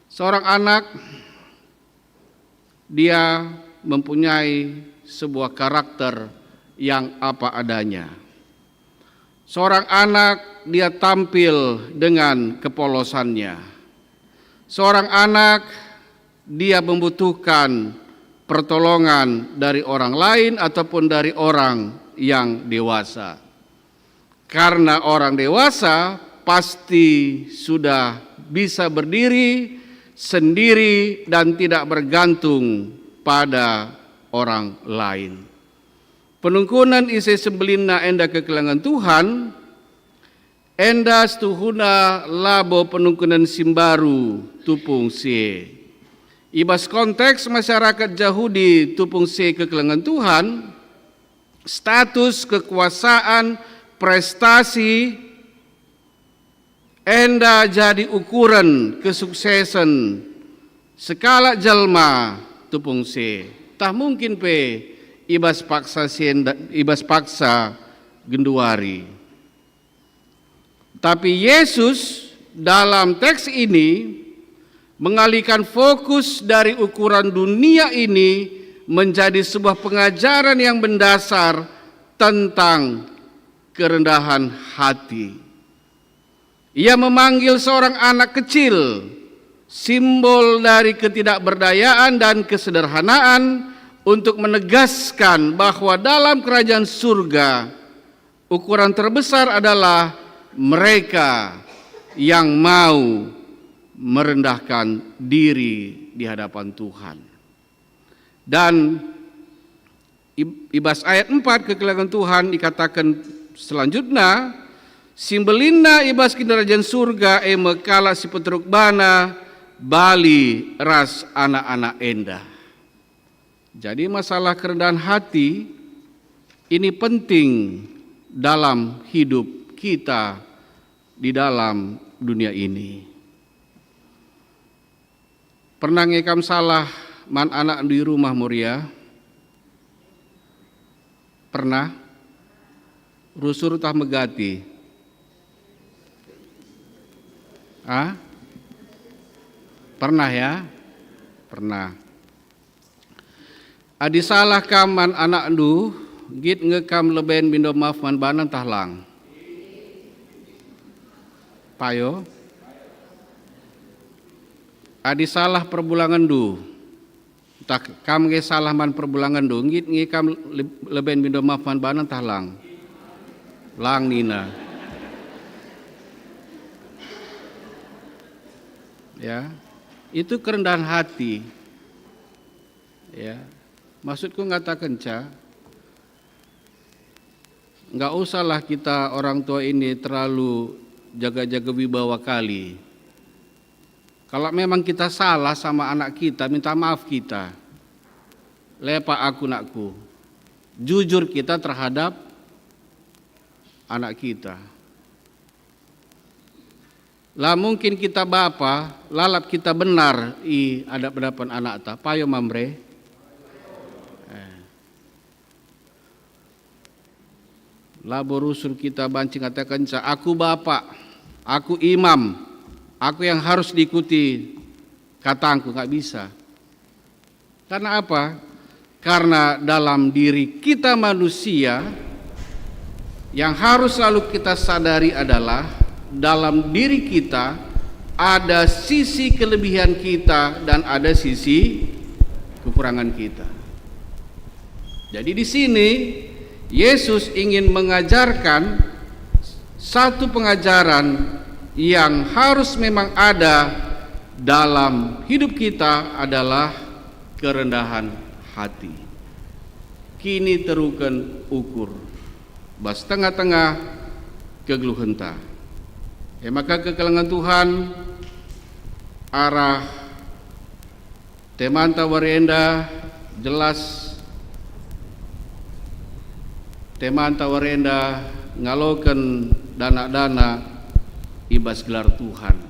Seorang anak, dia mempunyai sebuah karakter yang apa adanya. Seorang anak, dia tampil dengan kepolosannya. Seorang anak, dia membutuhkan pertolongan dari orang lain ataupun dari orang yang dewasa. Karena orang dewasa pasti sudah bisa berdiri sendiri dan tidak bergantung pada orang lain. Penungkunan isi sembelina enda kekelangan Tuhan, enda stuhuna labo penungkunan simbaru tupung se. Ibas konteks masyarakat Yahudi tupung se kekelangan Tuhan, status kekuasaan, prestasi, enda jadi ukuran kesuksesan skala jalma tupung se. Tak mungkin pe ibas paksa genduari. Tapi Yesus dalam teks ini mengalihkan fokus dari ukuran dunia ini menjadi sebuah pengajaran yang mendasar tentang kerendahan hati. Ia memanggil seorang anak kecil, simbol dari ketidakberdayaan dan kesederhanaan, untuk menegaskan bahwa dalam kerajaan surga ukuran terbesar adalah mereka yang mau merendahkan diri di hadapan Tuhan. Dan ibas ayat 4 kekelangan Tuhan dikatakan selanjutnya, simbelina ibas kerajaan surga mekala si petruk bana bali ras anak-anak enda. Jadi masalah kerendahan hati ini penting dalam hidup kita di dalam dunia ini. Pernah ngekam salah man anak di rumah Muria? Pernah? Rusur tah megati? Pernah ya? Pernah. Adi salah kaman anak ndu git ngekam leben bindo maaf man banan tahlang. Payo. Adi salah perbulangan ndu. Tak kam ge salah man perbulangan ndu git ngekam leben bindo maaf man banan tahlang. Lang nina. Ya. Itu kerendahan hati. Ya. Maksudku ngatakan nggak usahlah kita orang tua ini terlalu jaga-jaga wibawa kali. Kalau memang kita salah sama anak kita, minta maaf kita. Lepa aku nakku. Jujur kita terhadap anak kita. Lah mungkin kita bapa, lalap kita benar i hadap-hadapan anak ta, payo mamre. Labo rusul kita banci katakan aku bapak, aku imam, aku yang harus diikuti katangku, nggak bisa. Karena apa? Karena dalam diri kita manusia yang harus selalu kita sadari adalah dalam diri kita ada sisi kelebihan kita dan ada sisi kekurangan kita. Jadi di sini Yesus ingin mengajarkan satu pengajaran yang harus memang ada dalam hidup kita adalah kerendahan hati. Kini terukan ukur bas tengah-tengah kegeluhenta. Maka kekelangan Tuhan arah temanta warenda jelas temanta warenda ngaloken dana-dana ibas gelar Tuhan.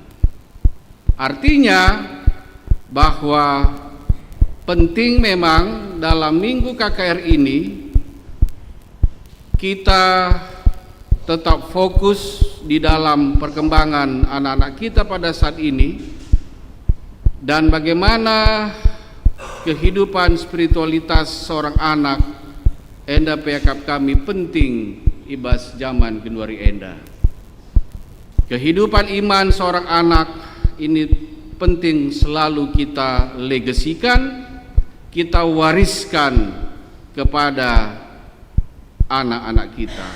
Artinya bahwa penting memang dalam minggu KKR ini kita tetap fokus di dalam perkembangan anak-anak kita pada saat ini, dan bagaimana kehidupan spiritualitas seorang anak enda pekap kami penting ibas zaman kenuari enda. Kehidupan iman seorang anak ini penting selalu kita legasikan, kita wariskan kepada anak-anak kita.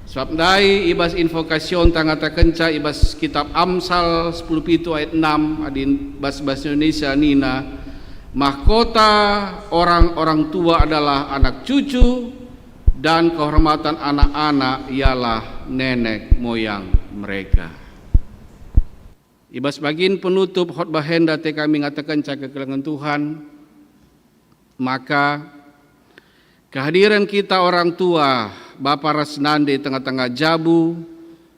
Sebab dai ibas invokasion tangata kenca ibas kitab Amsal 10:7 ayat 6 adin bahasa Indonesia nina, mahkota orang-orang tua adalah anak cucu, dan kehormatan anak-anak ialah nenek moyang mereka. Ibas bagin penutup khotbah henda te kami ngatakan kekelangan Tuhan, maka kehadiran kita orang tua Bapak Rasnande tengah-tengah Jabu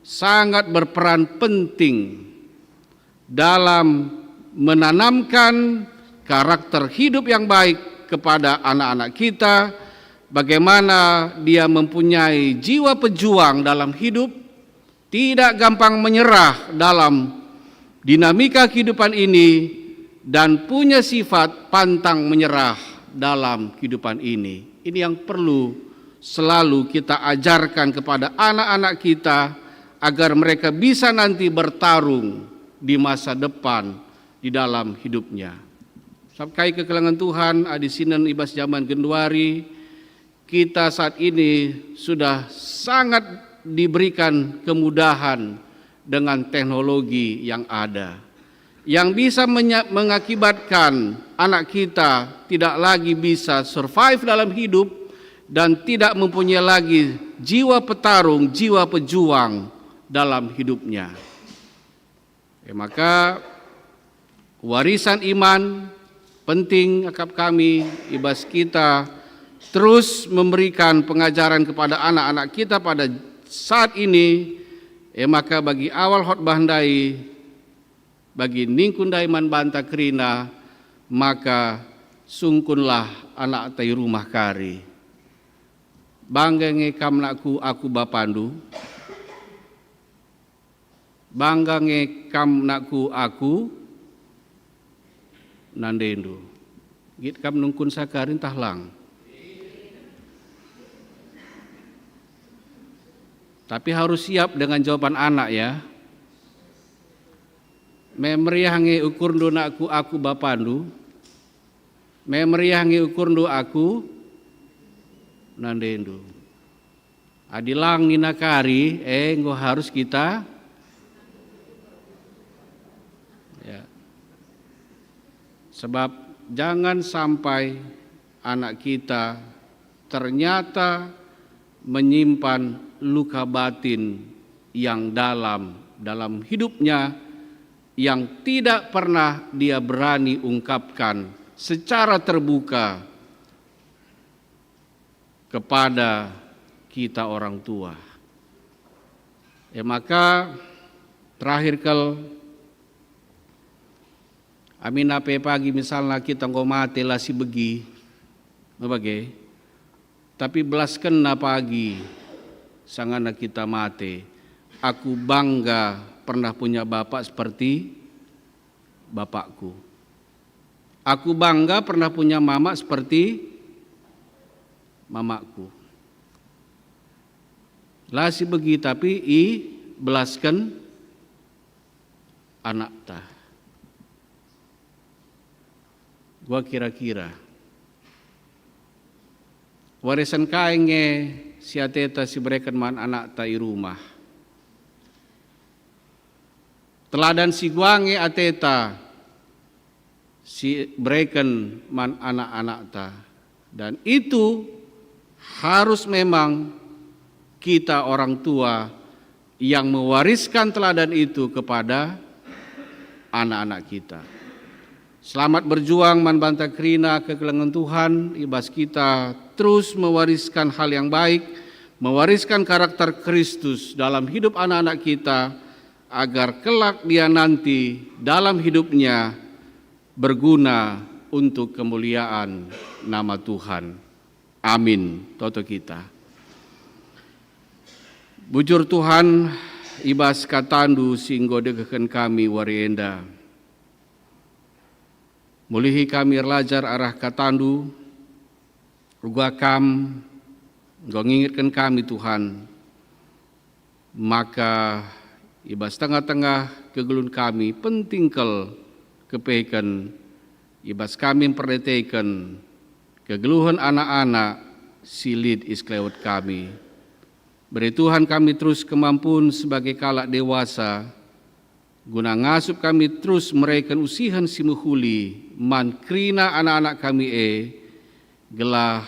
sangat berperan penting dalam menanamkan karakter hidup yang baik kepada anak-anak kita, bagaimana dia mempunyai jiwa pejuang dalam hidup, tidak gampang menyerah dalam dinamika kehidupan ini, dan punya sifat pantang menyerah dalam kehidupan ini. Ini yang perlu selalu kita ajarkan kepada anak-anak kita agar mereka bisa nanti bertarung di masa depan di dalam hidupnya. Sampai kekelangan Tuhan, adisinan ibas zaman genduari, kita saat ini sudah sangat diberikan kemudahan dengan teknologi yang ada, yang bisa mengakibatkan anak kita tidak lagi bisa survive dalam hidup dan tidak mempunyai lagi jiwa petarung, jiwa pejuang dalam hidupnya. Maka warisan iman penting akap kami ibas kita terus memberikan pengajaran kepada anak-anak kita pada saat ini. Maka bagi awal khotbah ndai, bagi ningkundai man banta krina, maka sungkunlah anak tai rumah kari. Bangga ngekam nakku aku bapandu, bangga ngekam nakku aku nandendu. Git kam nungkun sakarin tahlang. Tapi harus siap dengan jawaban anak ya. Memeriah nge ukur ndo nakku aku bapandu, memeriah nge ukur ndo aku nandendu. Adilang ninakari ngo harus kita ya. Sebab jangan sampai anak kita ternyata menyimpan luka batin yang dalam hidupnya yang tidak pernah dia berani ungkapkan secara terbuka kepada kita orang tua. Maka terakhir amin ape pagi misalnya kita ngomate lah si begi, bagai, tapi belas kena pagi sangana kita mate. Aku bangga pernah punya bapak seperti bapakku. Aku bangga pernah punya mama seperti mamaku. Lah si begi tapi belaskan anak ta. Gua kira-kira warisan kaenge si ateta si berikan man anak ta i rumah. Teladan si guange ateta si berikan man anak-anak ta, dan itu harus memang kita orang tua yang mewariskan teladan itu kepada anak-anak kita. Selamat berjuang man banta krina kekelangan Tuhan, ibas kita terus mewariskan hal yang baik, mewariskan karakter Kristus dalam hidup anak-anak kita, agar kelak dia nanti dalam hidupnya berguna untuk kemuliaan nama Tuhan. Amin. Toto kita. Bujur Tuhan, ibas katandu singgo dekekan kami warienda. Mulihi kami erlajar arah katandu, ruga kam, engkau ngingetkan kami Tuhan. Maka ibas tengah-tengah kegelun kami pentingkel kepekan, ibas kami memperdetekan kegeluhan anak-anak silid isklewat kami. Beri Tuhan kami terus kemampuan sebagai kalak dewasa, guna ngasup kami terus meraikan usihan simuhuli, man krina anak-anak kami gelah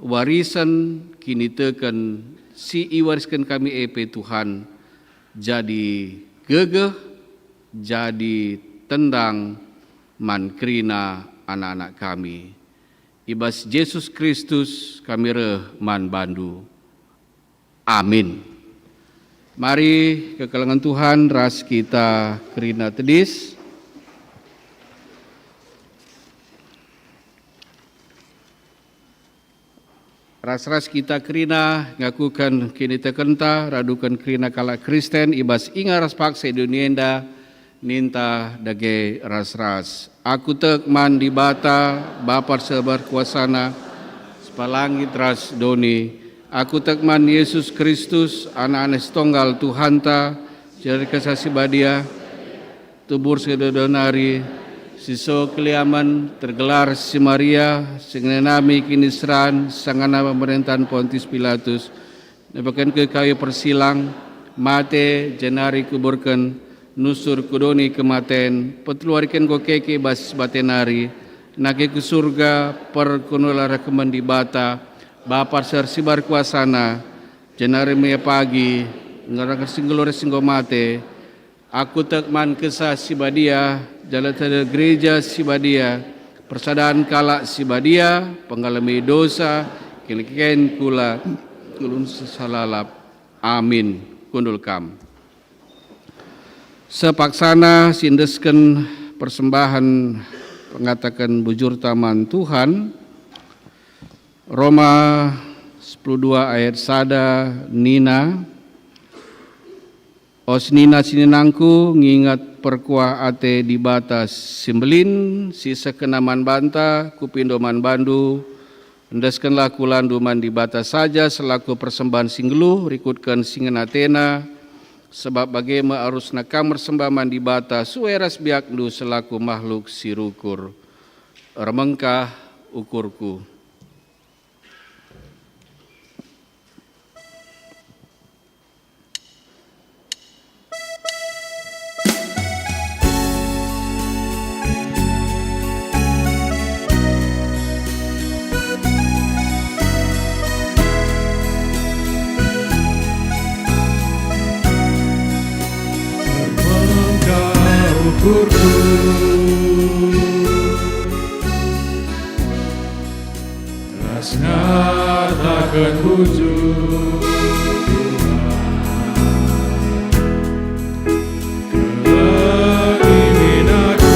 warisan kini teken si iwariskan kami pe Tuhan, jadi gegeh, jadi tendang man krina anak-anak kami. Ibas Yesus Kristus kami reh man bandu. Amin. Mari ke kalangan Tuhan ras kita kerina tedis. Ras-ras kita kerina ngakukan kini tekenta radukan kerina kala Kristen ibas inga ras paksa dunienda ninta dage ras-ras. Aku tek man di bata Bapa sebar kuasana sepalangit ras doni. Aku tekman Yesus Kristus, anak-anak setunggal Tuhanta, jari kesasi badia, tubur sedodonari, siso keliaman, tergelar si Maria, sengenami kinisran, sangana pemerintahan Pontius Pilatus, nebakan ke kayu persilang, mate, jenari kuburkan, nusur kudoni kematen, petluarikan kokeke basis batenari, nake ke surga, perkunulara kemen di bata, Bapa sersibar kuasana, jenari mea pagi, ngarang singgolore singgomate, aku tekman kesah sibadia, jalan tada gereja sibadia, persadaan kalak sibadia, penggalami dosa, kiliken kula, kulun sesalalap, amin, kundul kam. Sepaksana sindesken persembahan pengatakan bujur taman Tuhan, Roma 12 ayat sada Nina os Nina sininangku ngingat perkuah ate di batas simbelin sisa kenaman banta kupindoman bandu endaskanlah kulanduman di batas saja selaku persembahan singgelu rikutkan singen Athena sebab bagaimana arusna kamar sembaman di batas sueras biakdu selaku makhluk sirukur remengkah ukurku. Rasna takkan wujud Tuhan kelangin aku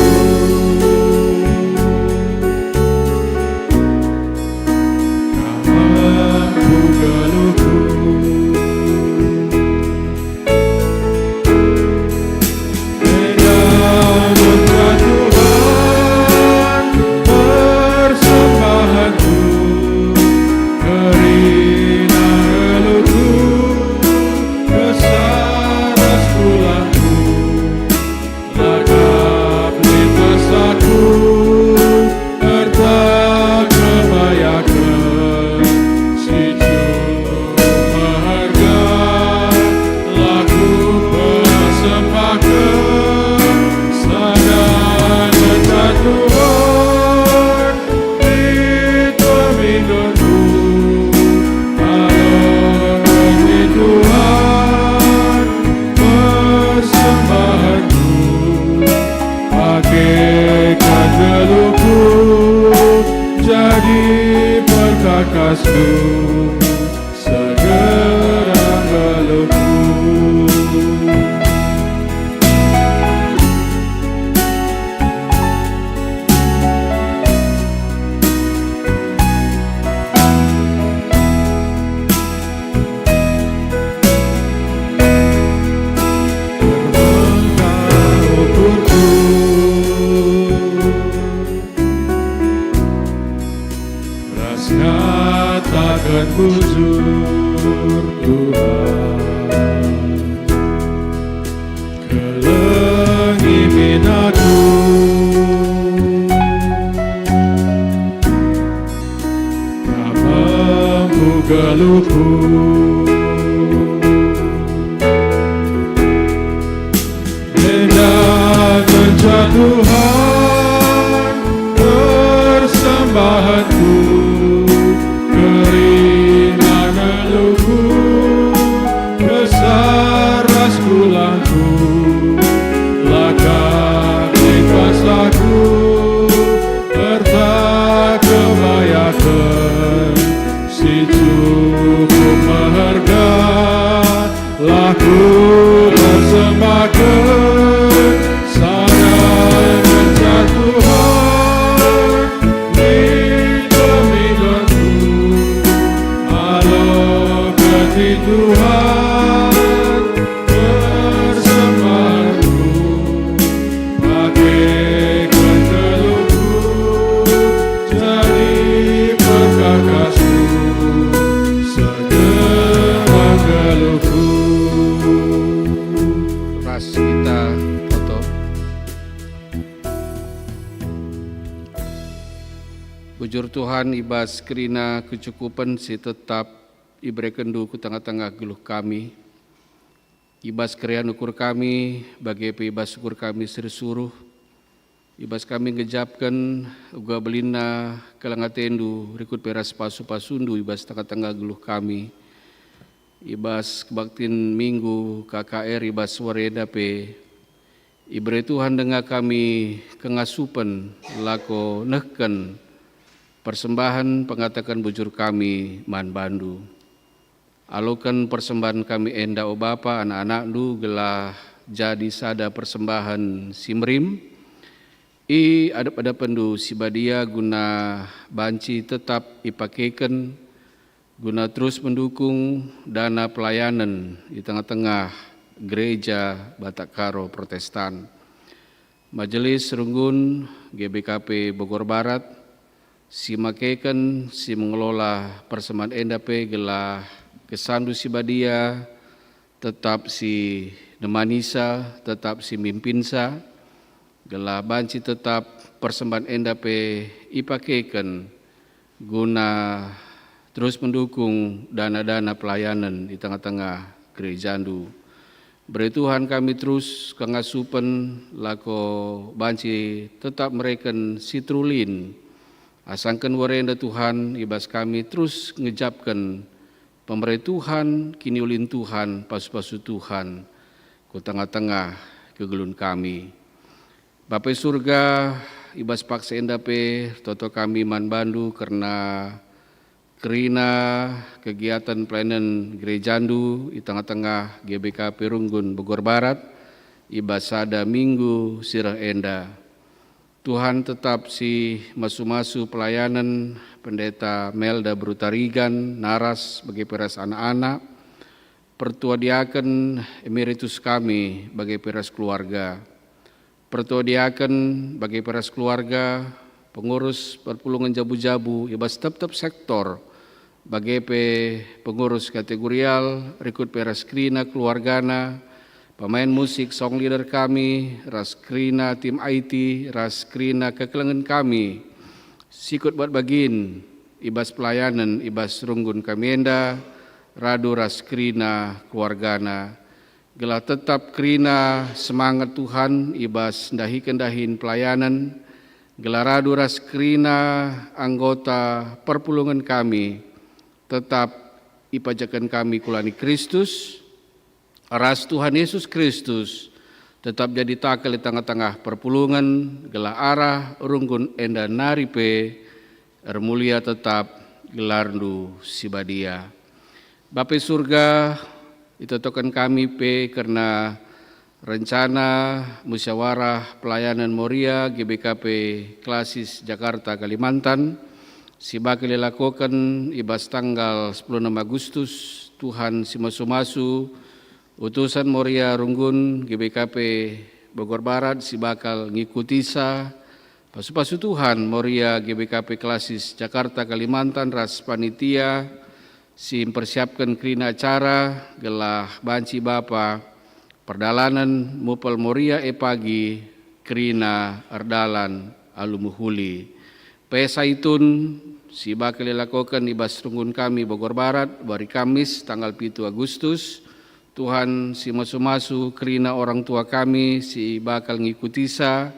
kamanku geluku Persembahanku kerina akan bujur Tuhan, kelengimin aku, tak mampu geluhku. Tuhan, persembahanku, keringan eluku, besar ras gulaku, lakak ikhlas aku, bertak kebayakan, si cukup meharga, laku persembahkan. Tuhan, persembahanku, bagaikan keluhku, jadi perkakasku, segenap geluhku. Ras kita foto. Bujur Tuhan ibas kerina kecukupan si tetap ibere kendu ku tengah-tengah geluh kami, ibas krian ukur kami, bagai ibas ukur kami sersuruh, ibas kami ngejapkan uga belina kelangatendu, rikut peras pasu-pasundu, ibas tengah-tengah geluh kami, ibas kebaktin minggu KKR, ibas wareda pe, ibere Tuhan dengar kami kengasupan, lako nehken, persembahan pengatakan bujur kami man bandu. Alukan persembahan kami enda o Bapa, anak-anak lu gelah jadi sada persembahan simrim. I ada pendu sibadia guna banci tetap ipakeken, guna terus mendukung dana pelayanan di tengah-tengah gereja Batak Karo Protestan. Majelis Runggun GBKP Bogor Barat, si makeken si mengelola persembahan enda pe gelah kesandu si badia, tetap si nemanisa, tetap si mimpinsa, gelah banci tetap persembahan enda pe ipakeken guna terus mendukung dana-dana pelayanan di tengah-tengah gerejandu. Beri Tuhan kami terus kengasupan lako banci tetap mereken sitrulin, asangkan warenda Tuhan ibas kami terus ngejapkan pemberi Tuhan, kini ulin Tuhan, pasu-pasu Tuhan, ku tengah-tengah kegelun kami. Bapa surga, ibas paksa endape, toto kami man bandu karena kerina kegiatan pelayanan gerejandu di tengah-tengah GBKP Runggun Bogor Barat, ibas sada minggu sirah enda. Tuhan tetap si masu-masu pelayanan Pendeta Melda Brutarigan, Naras bagi peras anak-anak, Pertua Diaken Emeritus kami bagi peras keluarga, Pertua Diaken bagi peras keluarga, pengurus perpulungan jabu-jabu, ibas tetap sektor, bagi pengurus kategorial, rikut peras krina keluargana, pemain musik song leader kami, ras krina tim IT, ras krina kekelengan kami, sikut buat bagin, ibas pelayanan, ibas Runggun Kamienda, radu ras krina keluargana, gelah tetap krina semangat Tuhan, ibas dahin pelayanan, gelah radu ras krina anggota perpulungan kami, tetap ipajakan kami kulani Kristus, ras Tuhan Yesus Kristus, tetap jadi takal di tengah-tengah perpulungan, gelah arah Runggun enda naripe, ermulia tetap gelarndu sibadia. Bapa surga, itu token kami pe karena rencana musyawarah pelayanan Moria GBKP Klasis Jakarta Kalimantan, si bakal dilakukan ibas tanggal 16 Agustus, Tuhan si masu-masu, utusan Moria Runggun GBKP Bogor Barat si bakal ngikuti sa pasu-pasu Tuhan Moria GBKP Klasis Jakarta Kalimantan ras panitia si mempersiapkan kerina acara gelah banci bapa perdalanan mupal moria pagi kerina ardalan alumuhuli. Pesaitun si bakal dilakukan di Basrungun kami Bogor Barat hari Kamis tanggal 7 Agustus. Tuhan si masu-masu kerina orang tua kami si bakal ngikuti sa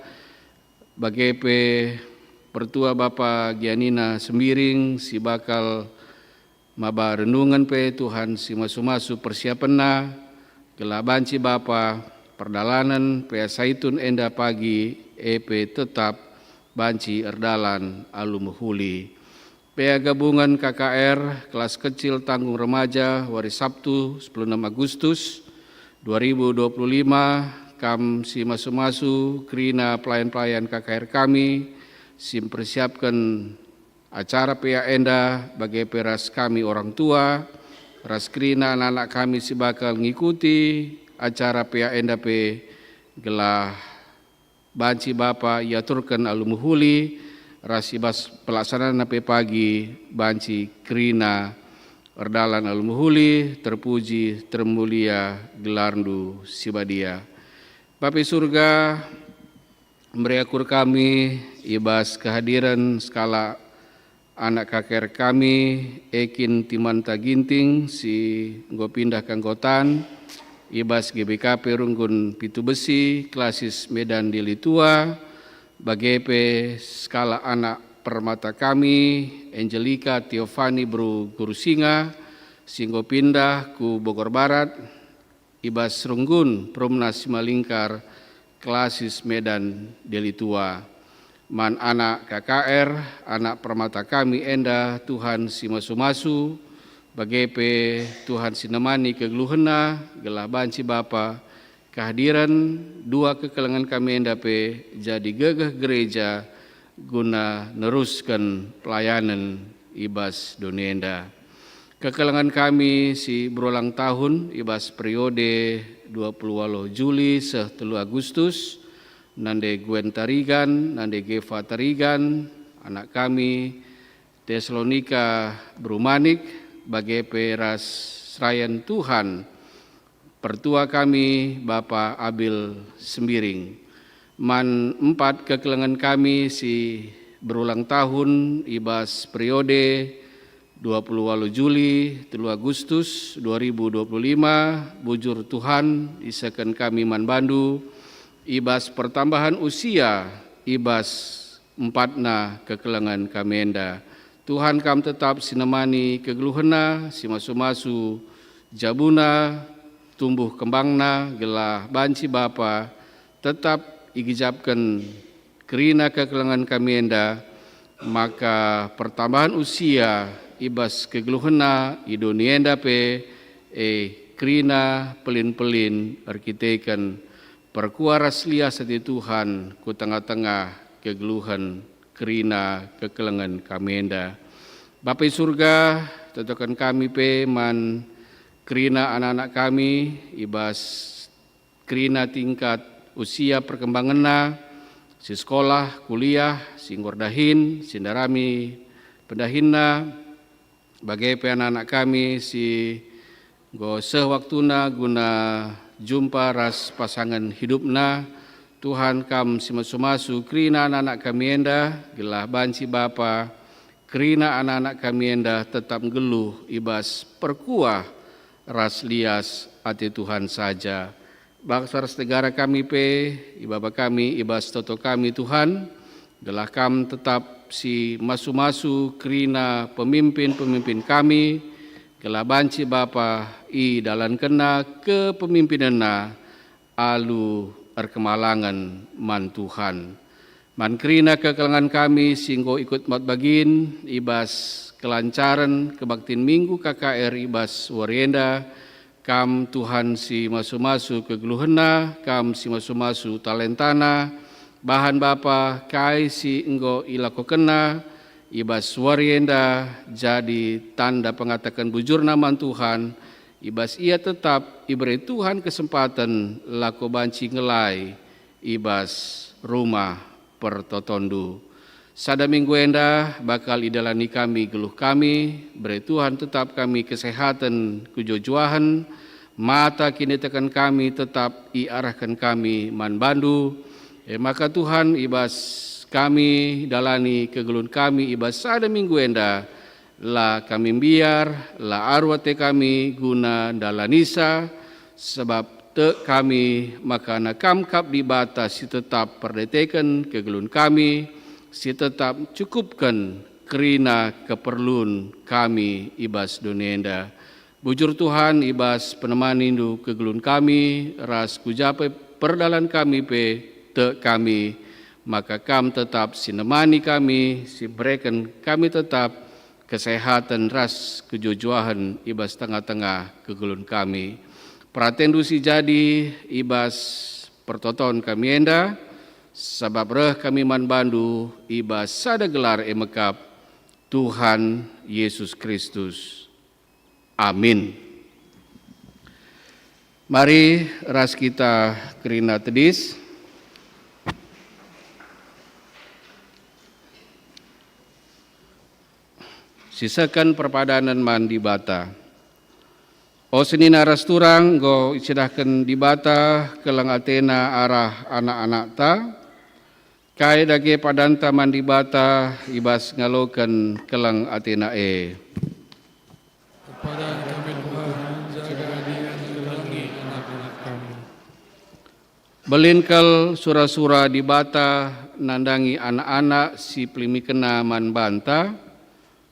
bagepe pertua Bapa Gianina Sembiring si bakal maba renungan pe Tuhan si masu-masu persiapanna gelah banci Bapa perdalanan pesaitun enda pagi tetap banci erdalan alumuhuli. PA gabungan KKR kelas kecil tanggung remaja hari Sabtu 16 Agustus 2025 kam si masu-masu kerina pelayan-pelayan KKR kami si mempersiapkan acara PA enda bagi peras kami orang tua ras kerina anak-anak kami si bakal ngikuti acara PA enda pe gelah banci Bapa yaturkan alumuhuli rasibas pelaksanaan nape pagi banci kerina erdalan alumuhuli terpuji termulia gelarndu sibadia. Bapa surga meriakur kami ibas kehadiran skala anak KKR kami Ekin Timanta Ginting si nggo pindah kanggotan ibas GBKP Runggun Pitu Besi klasis Medan Dilitua bagepe skala anak permata kami Angelika Tiofani Bru Guru Singa singgo pindah ku Bogor Barat ibas Runggun Promnas Simalingkar klasis Medan Delitua man anak KKR anak permata kami enda Tuhan si masu-masu bagepe Tuhan sinemani kegeluhena gelah banci Bapa kehadiran dua kekelengan kami endape jadi gegah gereja guna neruskan pelayanan ibas donienda. Kekelengan kami si berulang tahun ibas periode 20 Juli 3 Agustus nande Gwen Tarigan, nande Geva Tarigan, anak kami Tesalonika Brumanik bagepe ras serayan Tuhan pertua kami Bapa Abil Sembiring. Man 4 kekelengan kami si berulang tahun ibas periode 20 Juli 3 Agustus 2025 bujur Tuhan isakan kami man bandu ibas pertambahan usia ibas 4 kekelengan kami enda. Tuhan kam tetap sinemani kegeluhena si masu-masu jabuna tumbuh kembangna gelah banci Bapa tetap igijabkan kerina kekelengan kami enda maka pertambahan usia ibas kegeluhena idonienda pe kerina pelin-pelin arkitekan perkuaras lia seti Tuhan ku tengah-tengah kegeluhan kerina kekelengan kami enda. Bapa surga tentukan kami pe man kerina anak-anak kami ibas kerina tingkat usia perkembanganna si sekolah, kuliah, si ngordahin, si ndarami pendahinna bagai anak-anak kami si go sewaktuna guna jumpa ras pasangan hidupna. Tuhan kam si masu-masu kerina anak-anak kami enda gelah banci Bapa kerina anak-anak kami enda tetap geluh ibas perkuah ras lias ati Tuhan saja. Bangsa ras negara kami pe, ibaba kami, ibas toto kami Tuhan, gelah kam tetap si masu-masu kerina pemimpin-pemimpin kami, gelah banci Bapa i dalan kena kepemimpinanna alu erkemalangan man Tuhan. Man kerina kekelengan kami singgo ikut mat bagin ibas kelancaran kebaktin minggu KKR ibas warienda kam Tuhan si masu-masu kegeluhena kam si masu-masu talentana bahan Bapa kai si enggo ilako kena ibas warienda jadi tanda pengatakan bujur nama Tuhan ibas ia tetap iberi Tuhan kesempatan lako banci ngelai ibas rumah pertotondu Sada minggu enda bakal idalani kami geluh kami, beri Tuhan tetap kami kesehatan kujojuahan, mata kini tekan kami tetap iarahkan kami man bandu, maka Tuhan ibas kami dalani kegelun kami ibas sada minggu enda, la kami biar, la arwate kami guna dalanisa, sebab te kami maka nakam kap di batas si tetap perdetekan kegelun kami, si tetap cukupkan kerina keperluan kami ibas dunienda. Bujur Tuhan ibas penemanindu kegelun kami, ras kujape perdalan kami pe te kami, maka kam tetap sinemani kami, si berikan kami tetap kesehatan ras kejujuahan ibas tengah-tengah kegelun kami. Pratendu si jadi ibas pertoton kami enda, sabab reh kami man bandu ibas sada gelar emekap Tuhan Yesus Kristus. Amin. Mari ras kita kerina tedis. Sisakan perpadanan man di bata. O senina ras turang go isidahkan di bata kelang Athena arah anak-anak ta. Kai dage padanta mandi bata ibas ngalokan kelang Athena e. Kepada kami Tuhan, jaga dia gelangi anak-anak kami. Belinkel sura-sura di bata nandangi anak-anak si pelimi kena man banta.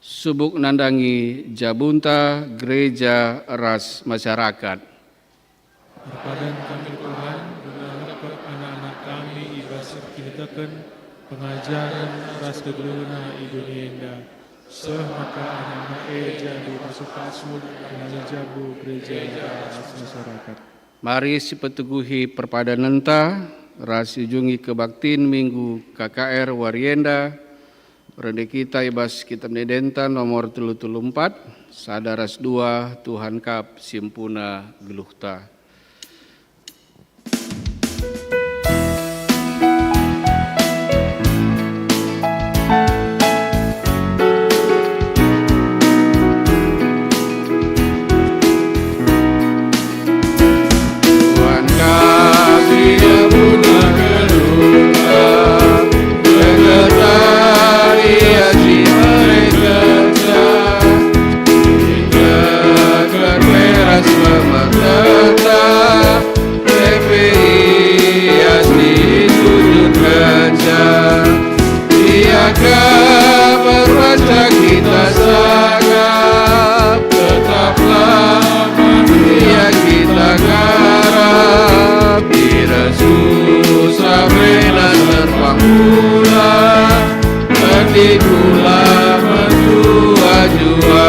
Subuk nandangi jabunta gereja ras masyarakat. Kepada kami Tuhan, gelangi anak-anak kami ibas kiritakan pengajaran ras kegeluna idunienda. Maka anak-anak jadi masuk asul dengan jabu gereja ras masyarakat. Mari si peteguhi perpadanan ta, ras jungi kebaktin minggu KKR Warienda. Rende kita ibas kitab nedenta nomor 34, sadaras 2 Tuhan kap simpuna geluhta. Tuhan kap simpuna geluhta, berbaca kita sangat, tetaplah manusia kita garap, tidak susah bela terbang pula, mendikulah menjua-jua.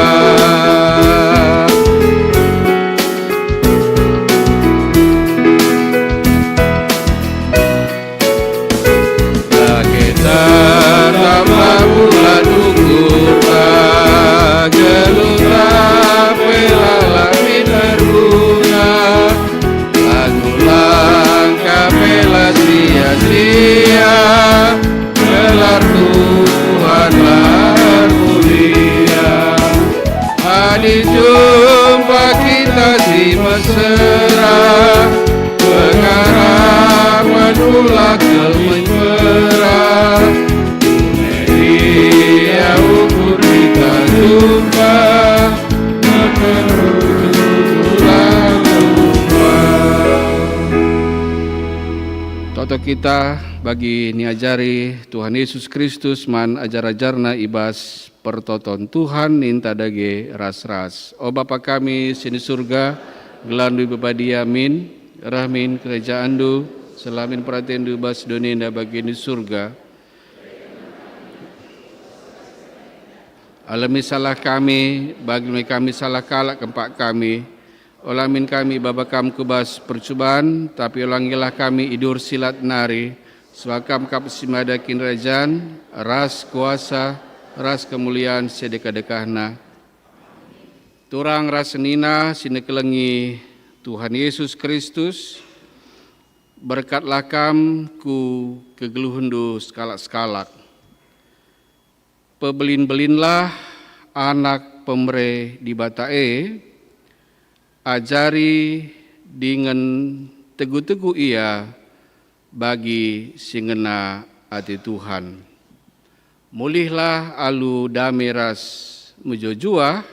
Gelar Tuhan bermulia, hari jumpa kita si mesra, pengharapan ulah kelmempera, dunia ukur kita jumpa, menerulang jumpa. Toto kita bagi niajari Tuhan Yesus Kristus man ajar-ajarna ibas pertoton Tuhan ninta dage ras-ras. O Bapa kami sini surga, gelandu bebadia amin, rahmin kerajaan du, selamin perhatian du bas doninda bagi di surga. Alami salah kami, bagi kami salah kalak kempak kami. Olamin kami bapa kam kubas percubaan, tapi ulangilah kami idur silat nari, swakam kap simada kinrajan, ras kuasa, ras kemuliaan sedekah-dekahna. Turang ras senina sinekelengi Tuhan Yesus Kristus, berkatlah kam ku kegeluhundu sekalak-sekalak. pebelin-belinlah anak pemere di batae, ajari dengan teguh-teguh ia bagi singena ati Tuhan. Mulihlah alu dameras mujojua,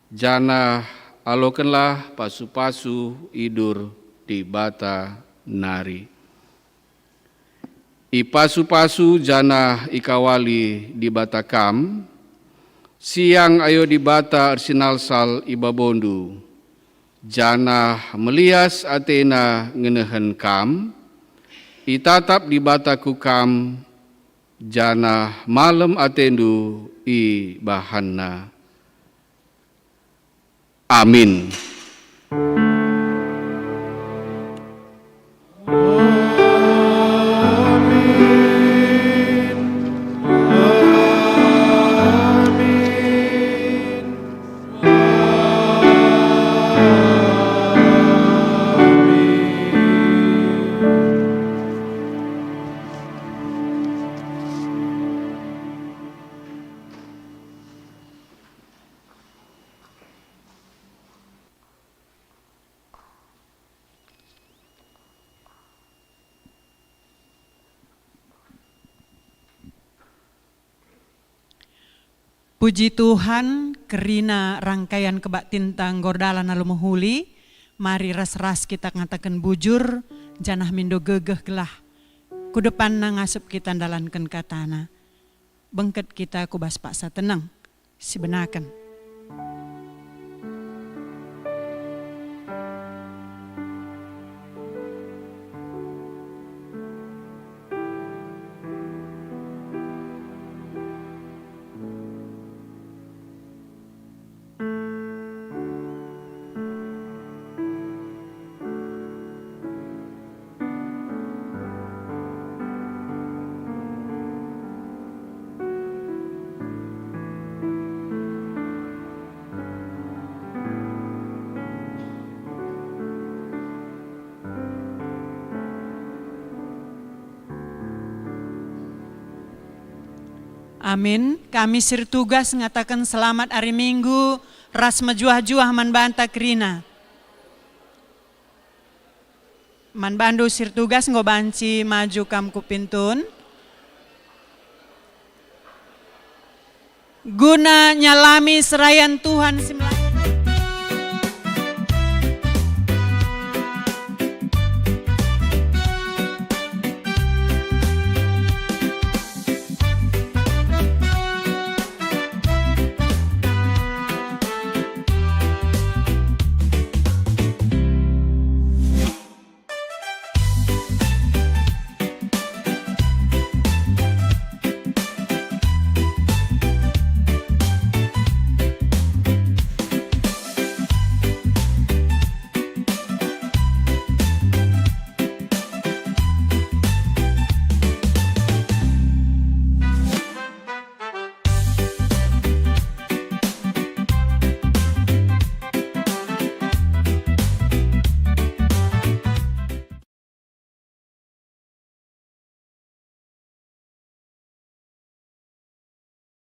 jana alokenlah pasu-pasu idur di bata nari. Ipasu-pasu jana ikawali di bata kam, siang ayo di bata arsinal sal ibabondu, jana melias Athena ngenehen kam, itatap di bata kukam, jana malam atendu i bahanna. Amin. Puji Tuhan, kerina rangkaian kebak tintang gordalan alu mahuli, mari ras-ras kita ngatakan bujur, janah mindo gegeh gelah, ku depan na ngasup kita dalankan katana, bengket kita ku bas paksa tenang, si benakan. Amin. Kami sirtugas ngatakan selamat hari Minggu, ras mejuah-juah man banta kerina. Man bandu sirtugas ngobanci maju kam kupintun. Guna nyalami serayan Tuhan